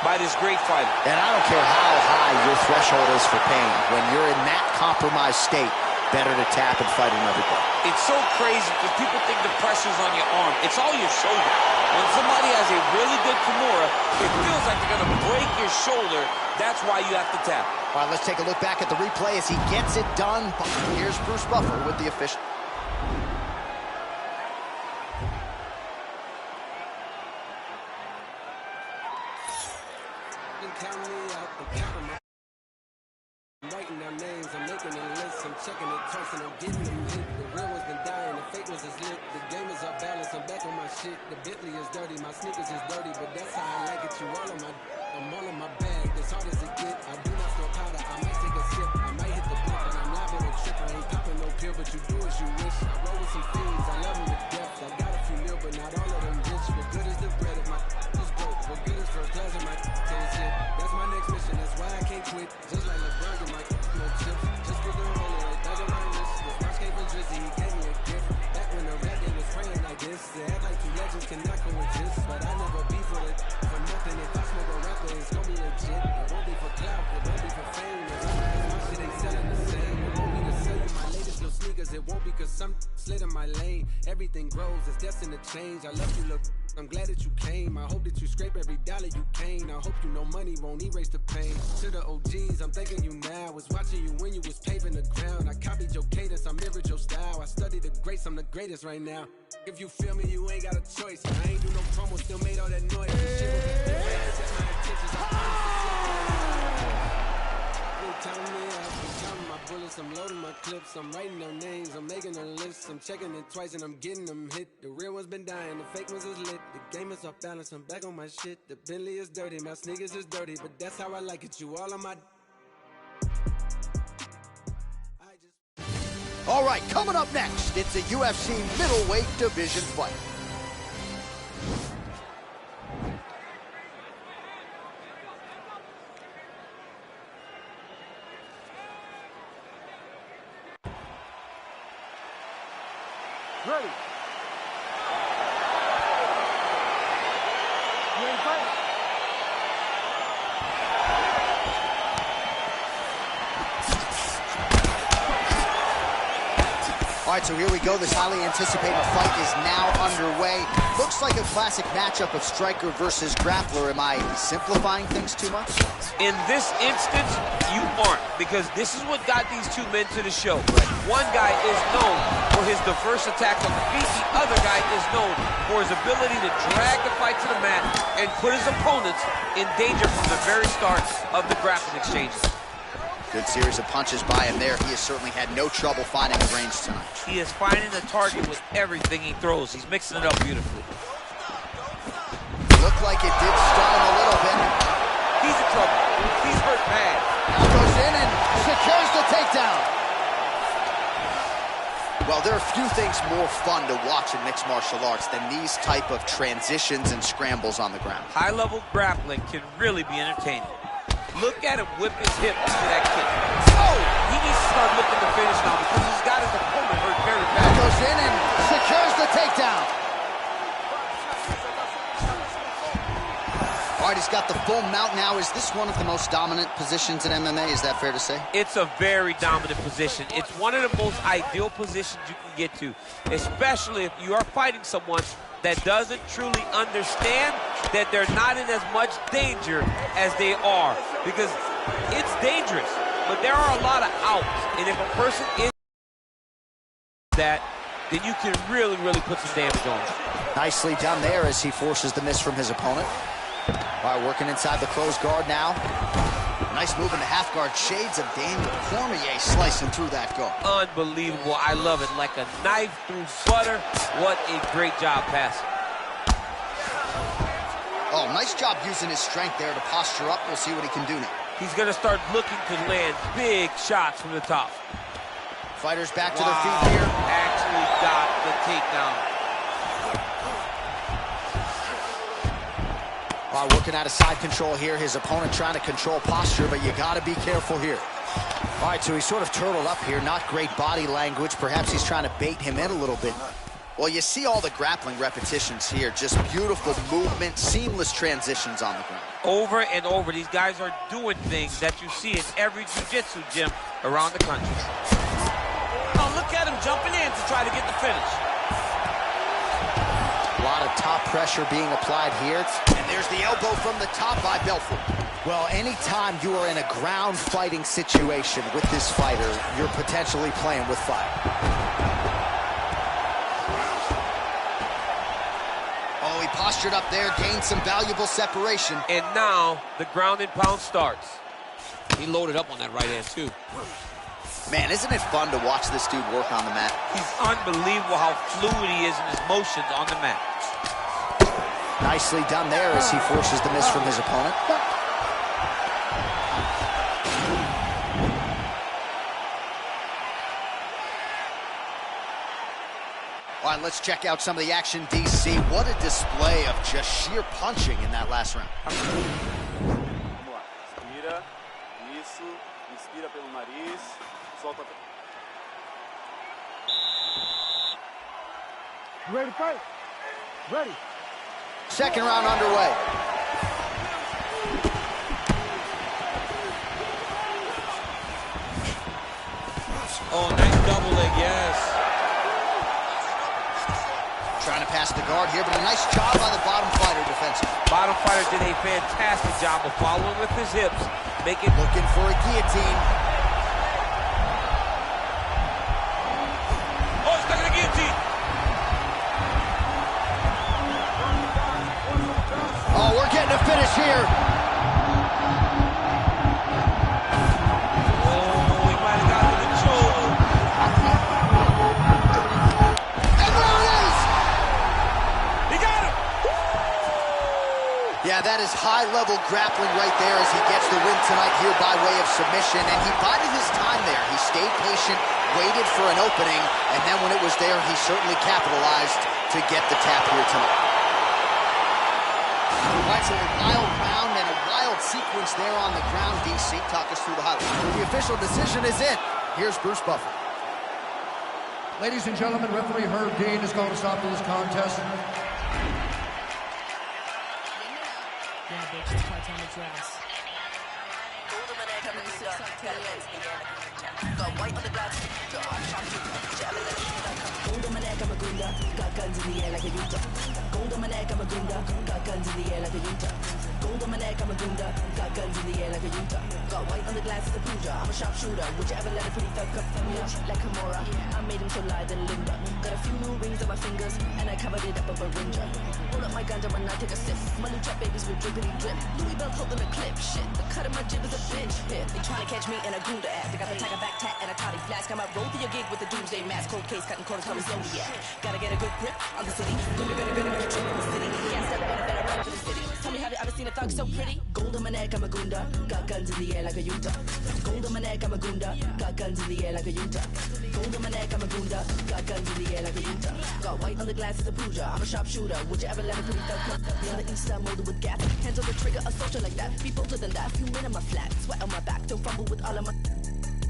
by this great fighter. And I don't care how high your threshold is for pain. When you're in that compromised state, better to tap and fight another day. It's so crazy because people think the pressure's on your arm. It's all your shoulder. When somebody has a really good Kimura, it feels like they're going to break your shoulder. That's why you have to tap. All right, let's take a look back at the replay as he gets it done. Here's Bruce Buffer with the official. Writing down names, I'm making a list, I'm checking it twice and I'm getting them hit. The real one's been dying, the fake ones is lit. The game is off balance, I'm back on my shit. The Bentley is dirty, my sneakers is dirty, but that's how I like it. You all on my, I'm all in my bag, as hard as it get. I do not store powder, I might take a sip, I might hit the blunt, but I'm liable to trip. I ain't popping no pill, but you do as you wish. I roll with some fiends, I love them to death. I got a few mil, but not all of them rich. What good is the bread if my is broke? What good is first class if my taste shit? That's my next mission, that's why I can't quit. Just like LeBron, get my no chips. Just put the roll in, like dog on my wrist. This watch came from Drizzy, he gave me a gift. Back when the rap game was praying like this. They act like two legends cannot coexist. But I never beef with it for nothing. If I smoke a rapper, it's gonna be legit. It won't be for clout, it won't be for fame. My shit ain't selling the same. It won't be to sell you my latest little sneakers. It won't be cause some slid in my lane. Everything grows, it's destined to change. I love you, look. I'm glad that you came. I hope that you scrape every dollar you came. I hope you know money won't erase the pain. To the OGs, I'm thanking you now. Was watching you when you was paving the ground. I copied your cadence, I mirrored your style. I studied the greats, I'm the greatest right now. If you feel me, you ain't got a choice. I ain't do no promo, still made all that noise. This shit will be different. Set my intentions, I promise to me, I'm counting my bullets, I'm loading my clips, I'm writing down names, I'm making a list, I'm checking it twice and I'm getting them hit. The real one's been dying, the fake ones is lit. The game is off balance, I'm back on my shit. The Bentley is dirty, my sneakers is dirty, but that's how I like it. You all on my. All right, coming up next, it's a UFC middleweight division fight. Ready. You ready to fight? All right, so here we go. This highly anticipated fight is now underway. Looks like a classic matchup of striker versus grappler. Am I simplifying things too much? In this instance, you aren't, because this is what got these two men to the show. One guy is known for his diverse attacks on the feet. The other guy is known for his ability to drag the fight to the mat and put his opponents in danger from the very start of the grappling exchanges. Good series of punches by him there. He has certainly had no trouble finding the range tonight. He is finding the target with everything he throws. He's mixing it up beautifully. Looked like it did stun him a little bit. He's in trouble. He's hurt bad. Now goes in and secures the takedown. Well, there are few things more fun to watch in mixed martial arts than these type of transitions and scrambles on the ground. High-level grappling can really be entertaining. Look at him whip his hip into that kick. Oh, he needs to start looking to finish now because he's got his opponent hurt very bad. Goes in and secures the takedown. All right, he's got got the full mount now. Is this one of the most dominant positions in MMA? Is that fair to say? It's a very dominant position. It's one of the most ideal positions you can get to, especially if you are fighting someone that doesn't truly understand that they're not in as much danger as they are, because it's dangerous, but there are a lot of outs, and if a person is that, then you can really, really put some damage on them. Nicely done there as he forces the miss from his opponent. All right, working inside the closed guard now. Nice move in the half guard. Shades of Daniel Cormier slicing through that guard. Unbelievable. I love it. Like a knife through butter. What a great job passing. Oh, nice job using his strength there to posture up. We'll see what he can do now. He's going to start looking to land big shots from the top. Fighters back to their feet here. Actually got the takedown. Working out of side control here. His opponent trying to control posture, but you got to be careful here. All right, so he's sort of turtled up here. Not great body language. Perhaps he's trying to bait him in a little bit. Well, you see all the grappling repetitions here. Just beautiful movement, seamless transitions on the ground. Over and over, these guys are doing things that you see in every jiu-jitsu gym around the country. Oh, look at him jumping in to try to get the finish. A lot of top pressure being applied here. And there's the elbow from the top by Belfort. Well, anytime you are in a ground fighting situation with this fighter, you're potentially playing with fire. Oh, he postured up there, gained some valuable separation. And now the ground and pound starts. He loaded up on that right hand, too. Man, isn't it fun to watch this dude work on the mat? He's unbelievable how fluid he is in his motions on the mat. Nicely done there as he forces the miss from his opponent. All right, let's check out some of the action, DC. What a display of just sheer punching in that last round. Inspira, isso, inspira pelo nariz, solta. Ready to fight? Ready. Second round underway. Oh, nice double leg, yes. Trying to pass the guard here, but a nice job by the bottom fighter defensively. Bottom fighter did a fantastic job of following with his hips, looking for a guillotine. Oh, he's stuck in a guillotine. Oh, we're getting a finish here. Oh, he might have got to the choke. And there it is! He got him! Yeah, that is high-level grappling right there as he gets the win tonight here by way of submission. And he bided his time there. He stayed patient, waited for an opening, and then when it was there, he certainly capitalized to get the tap here tonight. Right, so a wild round and a wild sequence there on the ground. DC, talk us through the highlights. The official decision is in. Here's Bruce Buffer. Ladies and gentlemen, referee Herb Dean is going to stop this contest. Got guns in the air like a Utah. Gold on my neck, I'm a gunda. Got guns in the air like a Utah. Gold on my neck, I'm a gunda. Got guns in the air like a Utah. Got white on the glass as a Puja. I'm a sharpshooter. Would you ever let a pretty thug come from me? Like Kimura. I made him so light than Linda. Got a few new rings on my fingers, and I covered it up with a ringer. Roll up my ganja when I take a sip. My new trap babies with drippity drip. Louis Bell holding a clip. Shit, the cut of my jib is a bitch hit. They trying to catch me in a gunda act. I got the tiger back tat and a toddy flask. I might roll through your gig with a doomsday mask. Cold case, cutting corners, coming Zodiac. Gotta get a good grip on the city. Gonna trick in the city. Yeah, step on a better run to the city. Tell me, have you ever seen a thug so pretty? Gold on my neck, I'm a gunda. Got guns in the air like a Utah. Gold on my neck, I'm a gunda. Got guns in the air like a Utah. Gold on my neck, I'm a gunda. Got guns in the air like a Utah. Got white on the glass as a Puja. I'm a sharpshooter. Would you ever let a pretty thug come? Me on the east side, molded with gas. Hands on the trigger, a soldier like that. Be bolder than that. Few men on my flat. Sweat on my back. Don't fumble with all of my...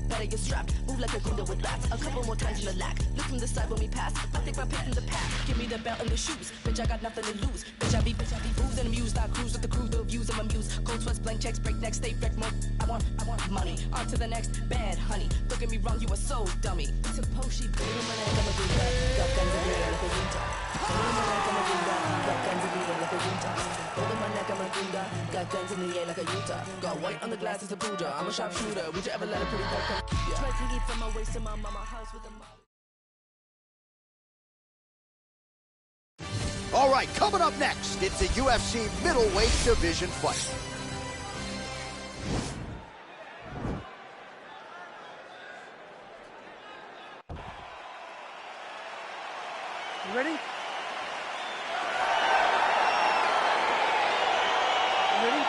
better you're strapped. Move like a gunda with that. A couple more times in the lack. Look from the side when we pass. I think I'm picking the path. Give me the belt and the shoes. Bitch, I got nothing to lose. Bitch, I be booze and amused. I cruise with the crew, the views of my muse. Cold sweats, blank checks, break neck, stay wrecked more. I want money. On to the next bad honey. Don't get me wrong, you are so dummy. Suppose she put him on a gunda. Got guns in the air like a junta. Put him on a gunda. Got guns in the air like a junta. Put him on a gunda. Got guns in the air like a junta. Got white on the glass, it's a Buddha. I'm a sharpshooter. Would you ever let a pretty girl come? Try to eat from my waist to my mama house with a mom. All right, coming up next, it's a UFC middleweight division fight. You ready? You ready?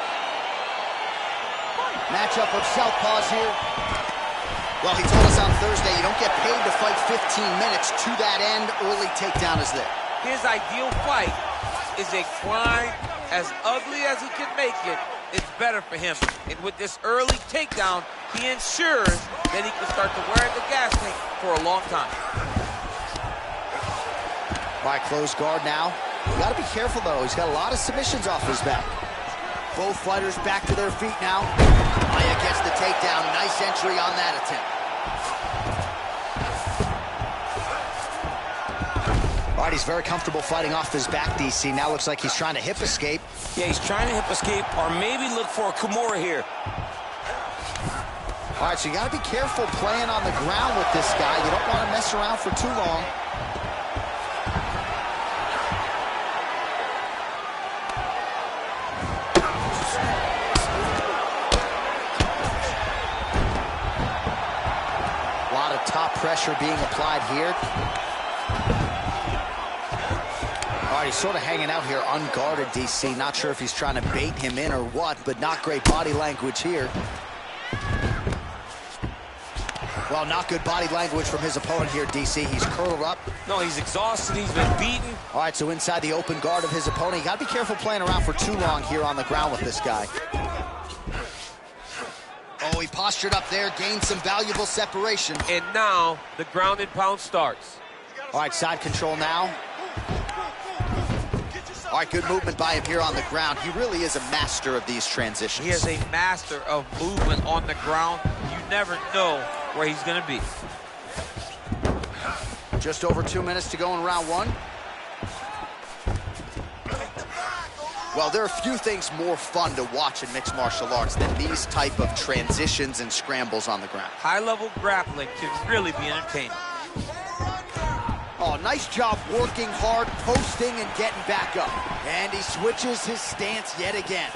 Matchup of southpaws here. Well, he told us on Thursday you don't get paid to fight 15 minutes. To that end, early takedown is there. His ideal fight is a grind as ugly as he can make it. It's better for him. And with this early takedown, he ensures that he can start to wear the gas tank for a long time. By close guard now. You got to be careful, though. He's got a lot of submissions off his back. Both fighters back to their feet now. Maya gets the takedown. Nice entry on that attempt. All right, he's very comfortable fighting off his back, DC. Now looks like he's trying to hip escape. Yeah, he's trying to hip escape or maybe look for a Kimura here. All right, so you got to be careful playing on the ground with this guy. You don't want to mess around for too long. A lot of top pressure being applied here. All right, he's sort of hanging out here unguarded, DC. Not sure if he's trying to bait him in or what, but not great body language here. Well, not good body language from his opponent here, DC. He's curled up. No, he's exhausted. He's been beaten. All right, so inside the open guard of his opponent. You got to be careful playing around for too long here on the ground with this guy. Oh, he postured up there, gained some valuable separation. And now the ground and pound starts. All right, side control now. All right, good movement by him here on the ground. He really is a master of these transitions. He is a master of movement on the ground. You never know where he's going to be. Just over 2 minutes to go in round one. Well, there are few things more fun to watch in mixed martial arts than these type of transitions and scrambles on the ground. High-level grappling can really be entertaining. Oh, nice job working hard, posting, and getting back up. And he switches his stance yet again.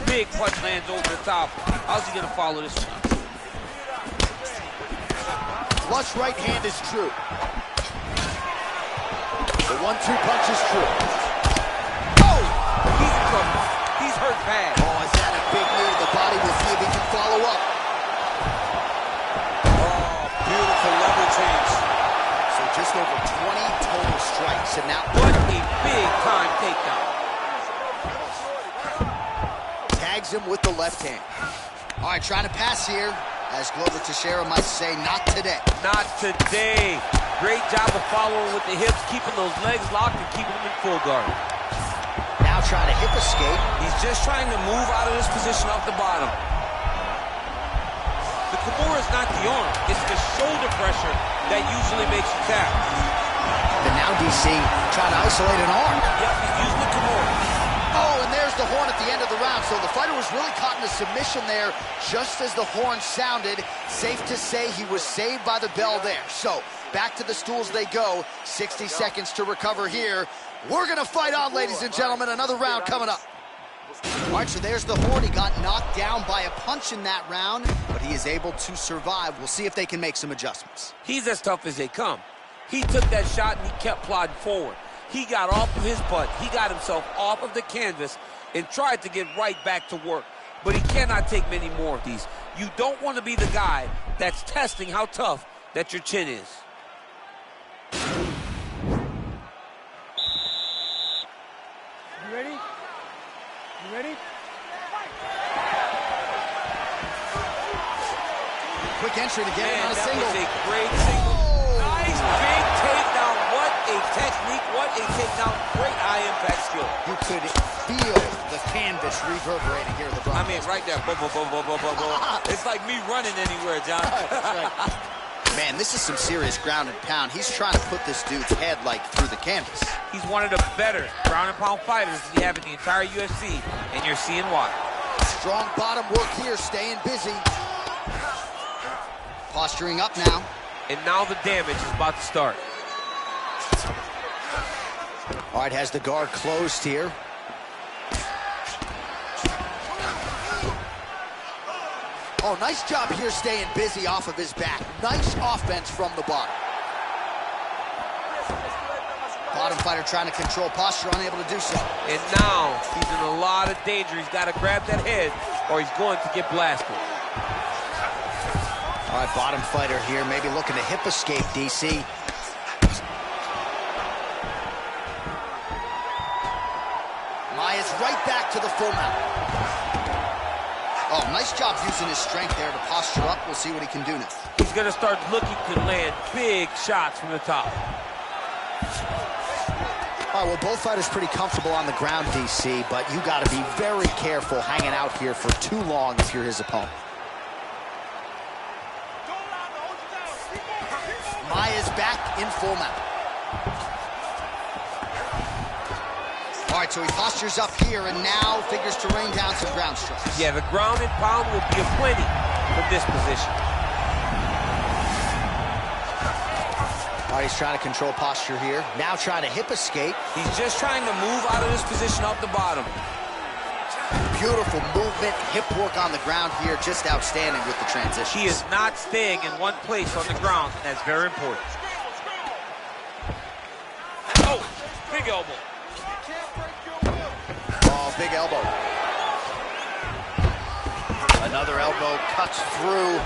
Big punch lands over the top. How's he going to follow this one? Flush right hand is true. The 1-2 punch is true. Oh! He's in trouble. He's hurt bad. Oh, is that a big knee to the body? We'll see if he can follow up. Oh, beautiful level change. So just over 20 total strikes. And now, what a big-time takedown. Tags him with the left hand. All right, trying to pass here. As Glover Teixeira might say, not today. Not today. Great job of following with the hips, keeping those legs locked and keeping them in full guard. Now trying to hip escape. He's just trying to move out of this position off the bottom. The Kimura is not the arm. It's the shoulder pressure that usually makes you tap. But now DC trying to isolate an arm. Yep, he's using the Kimura. Oh, and there's the horn at the end of the round. So the fighter was really caught in a submission there just as the horn sounded. Safe to say he was saved by the bell there. So back to the stools they go. 60 seconds to recover here. We're going to fight on, ladies and gentlemen. Another round coming up. All right, so there's the horn. He got knocked down by a punch in that round, but he is able to survive. We'll see if they can make some adjustments. He's as tough as they come. He took that shot and he kept plodding forward. He got off of his butt. He got himself off of the canvas and tried to get right back to work. But he cannot take many more of these. You don't want to be the guy that's testing how tough that your chin is. You ready? You ready? Quick entry to get it on a single. That was a great single. Nice big takedown. What a technique. What a takedown. Great high-impact skill. You could feel the canvas reverberating here at the Broncos. I mean, right there. Boom, boom, boom, boom, boom, boom, boom. It's like me running anywhere, John. That's right. Man, this is some serious ground and pound. He's trying to put this dude's head, like, through the canvas. He's one of the better ground and pound fighters we have in the entire UFC, and you're seeing why. Strong bottom work here, staying busy. Posturing up now. And now the damage is about to start. All right, has the guard closed here. Oh, nice job here staying busy off of his back. Nice offense from the bottom. Bottom fighter trying to control posture, unable to do so. And now he's in a lot of danger. He's got to grab that head or he's going to get blasted. All right, bottom fighter here, maybe looking to hip escape, DC. Maya's right back to the full mount. Oh, nice job using his strength there to posture up. We'll see what he can do now. He's going to start looking to land big shots from the top. All right, well, both fighters pretty comfortable on the ground, DC, but you got to be very careful hanging out here for too long if you're his opponent. Maya's back in full mount. All right, so he postures up here and now figures to rain down some ground strikes. Yeah, the ground and pound will be aplenty from this position. All right, he's trying to control posture here. Now trying to hip escape. He's just trying to move out of this position off the bottom. Beautiful movement, hip work on the ground here, just outstanding with the transition. He is not staying in one place on the ground, and that's very important. Oh, big elbow. Oh, big elbow. Another elbow cuts through.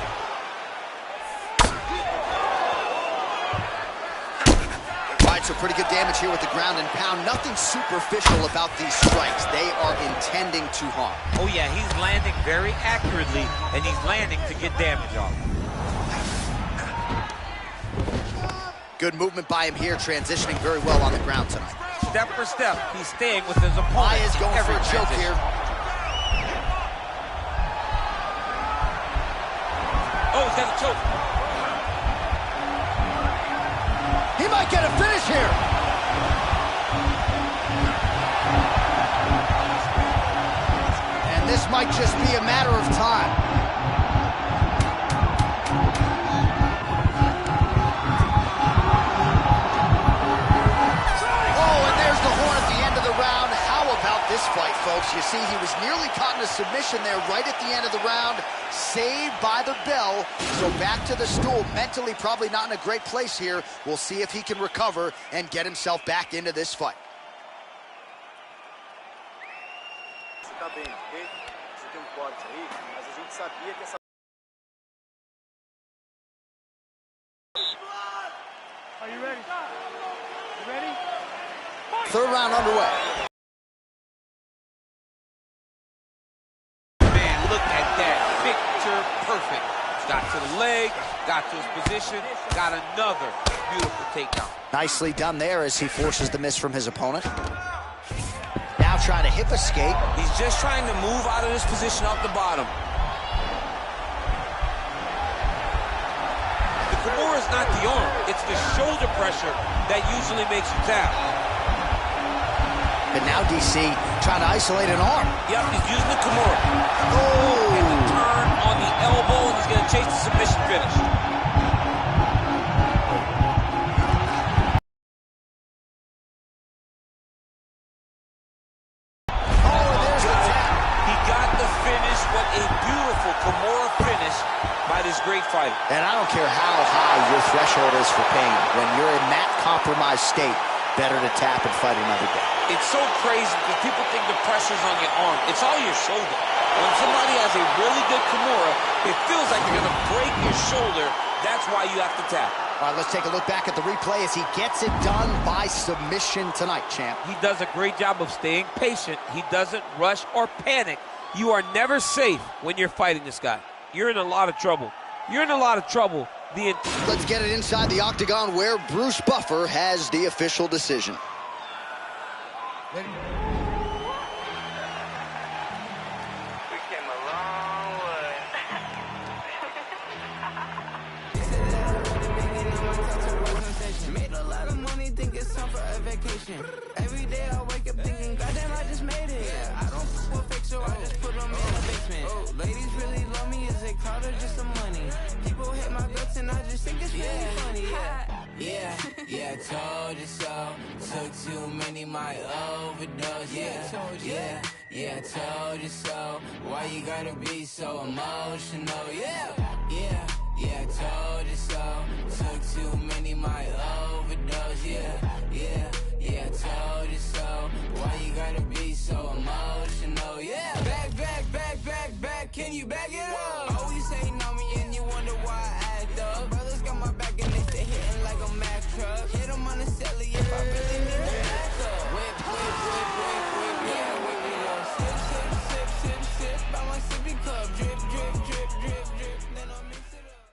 All right, so pretty good damage here with the ground and pound. Nothing superficial about these strikes. They are intending to harm. Oh, yeah, he's landing very accurately, and he's landing to get damage off. Good movement by him here, transitioning very well on the ground tonight. Step for step, he's staying with his opponent. Maya's going for a choke here. Oh, he's got a choke. He might get a finish here. And this might just be a matter of time. This fight, folks, you see he was nearly caught in a submission there right at the end of the round, saved by the bell. So back to the stool, mentally probably not in a great place here. We'll see if he can recover and get himself back into this fight. Are you ready? You ready? Third round underway. Perfect. Got to the leg, got to his position, got another beautiful takedown. Nicely done there as he forces the miss from his opponent. Now trying to hip escape. He's just trying to move out of this position off the bottom. The Kimura is not the arm, it's the shoulder pressure that usually makes you tap. But now DC trying to isolate an arm. Yep, he's using the Kimura. Oh! And the turn on the elbow, and he's going to chase the submission finish. Oh, there's the tap. He got the finish. What a beautiful Kimura finish by this great fighter. And I don't care how high your threshold is for pain. When you're in that compromised state, better to tap and fight another day. It's so crazy because people think the pressure's on your arm. It's all your shoulder. When somebody has a really good Kimura, it feels like they're going to break your shoulder. That's why you have to tap. All right, let's take a look back at the replay as he gets it done by submission tonight, champ. He does a great job of staying patient. He doesn't rush or panic. You are never safe when you're fighting this guy. You're in a lot of trouble. you're in a lot of trouble. Let's get it inside the octagon where Bruce Buffer has the official decision. We came a long way. Made a lot of money, think it's time for a vacation. Every day I wake up thinking, goddamn, I just made it. Yeah, I don't f with fake, so I just put them in the basement. Oh, ladies really love me, is it clout or just some money? People hate my guts and I just think it's really funny. Yeah, told you so. Took too many, my overdose. Yeah, told you so. Why you gotta be so emotional? Yeah, told you so. Took too many, my overdose. Yeah, told you so. Why you gotta be so emotional? Yeah, back, can you back it up? Always hating on me and you wonder why I act up. Brothers got my back and they stay hitting like a Mack truck. Hit them on the celly if I really need to back up. Whip, yeah, whip it up. Sip, by my sippy cup. Drip, then I mix it up.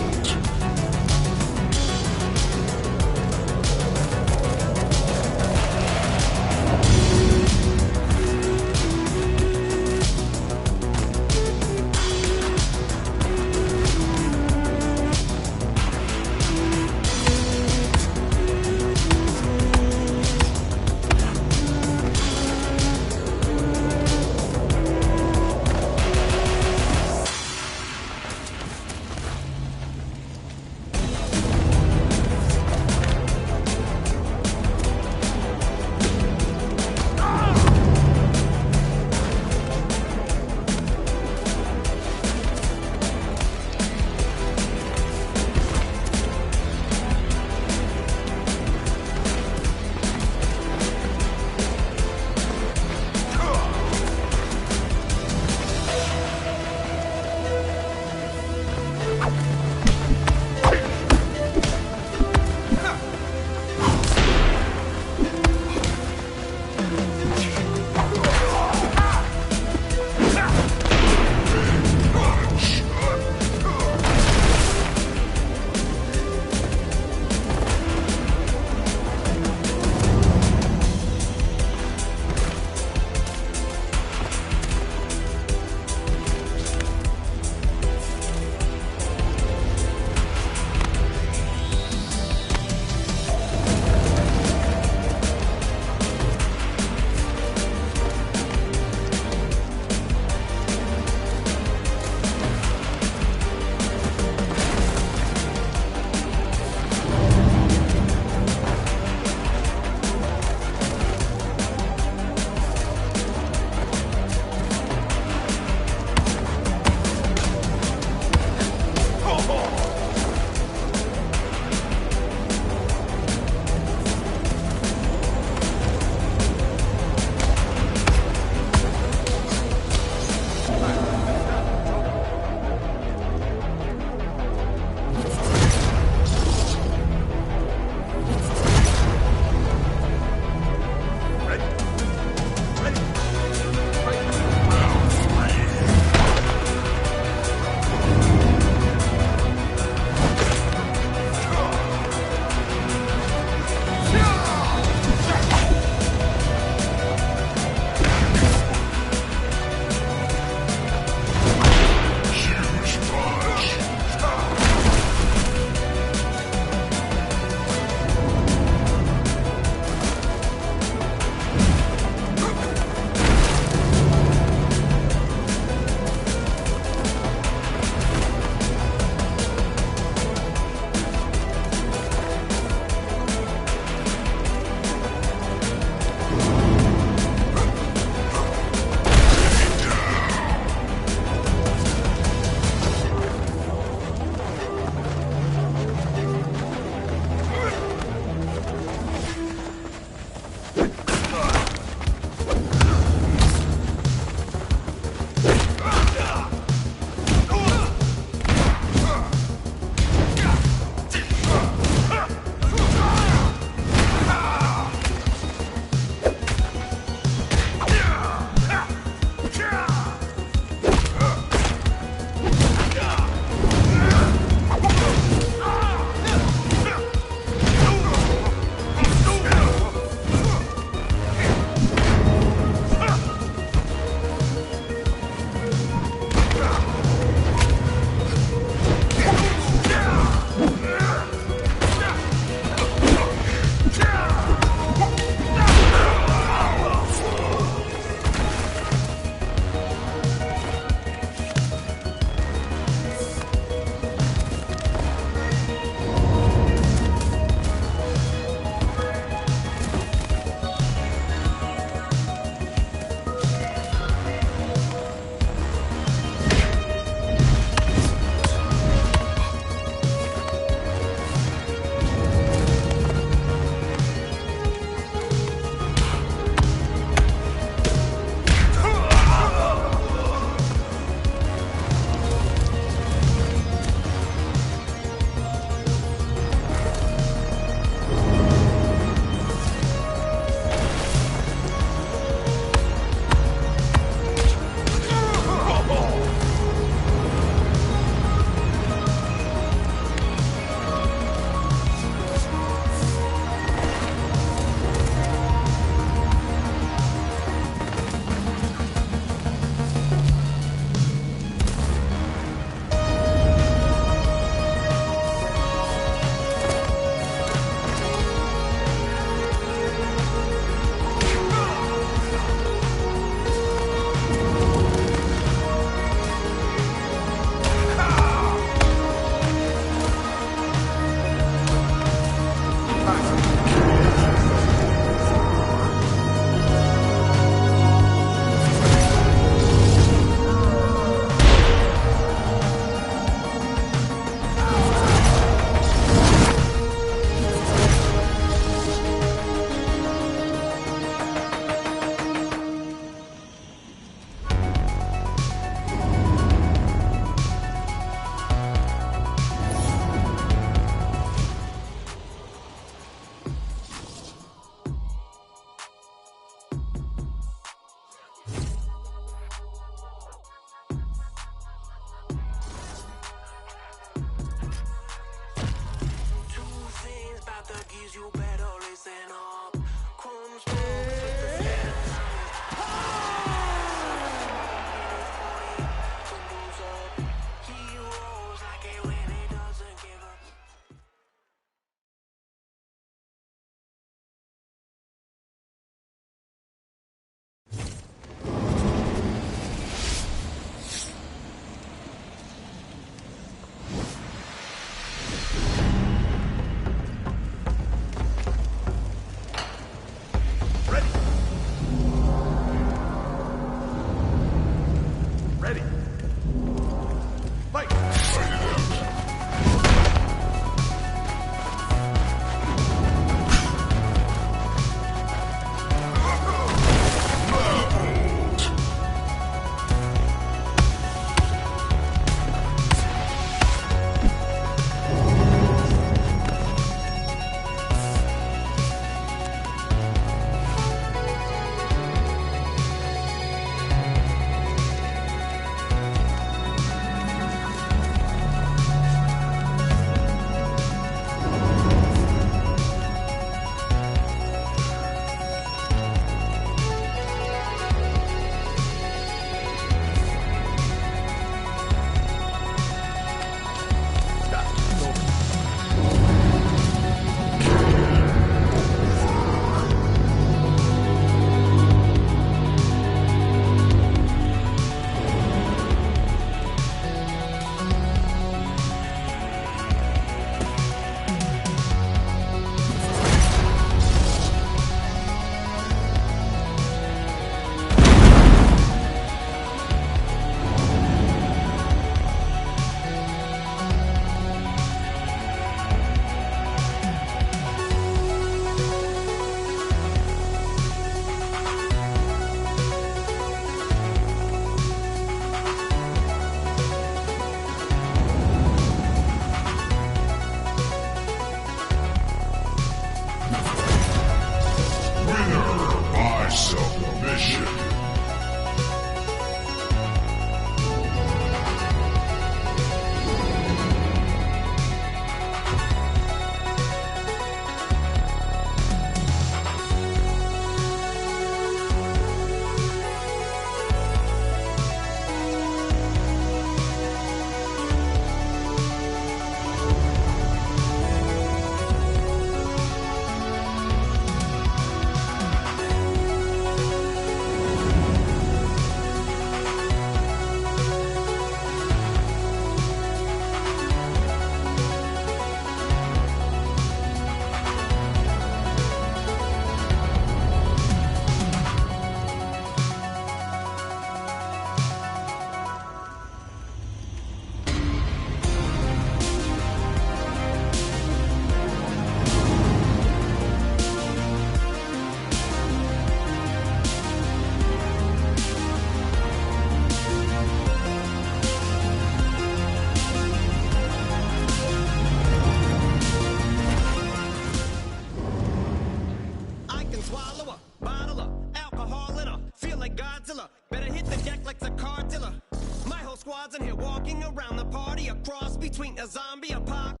like Godzilla. Better hit the deck like the cartilla. My whole squad's in here walking around the party, a cross between a zombie, a pop.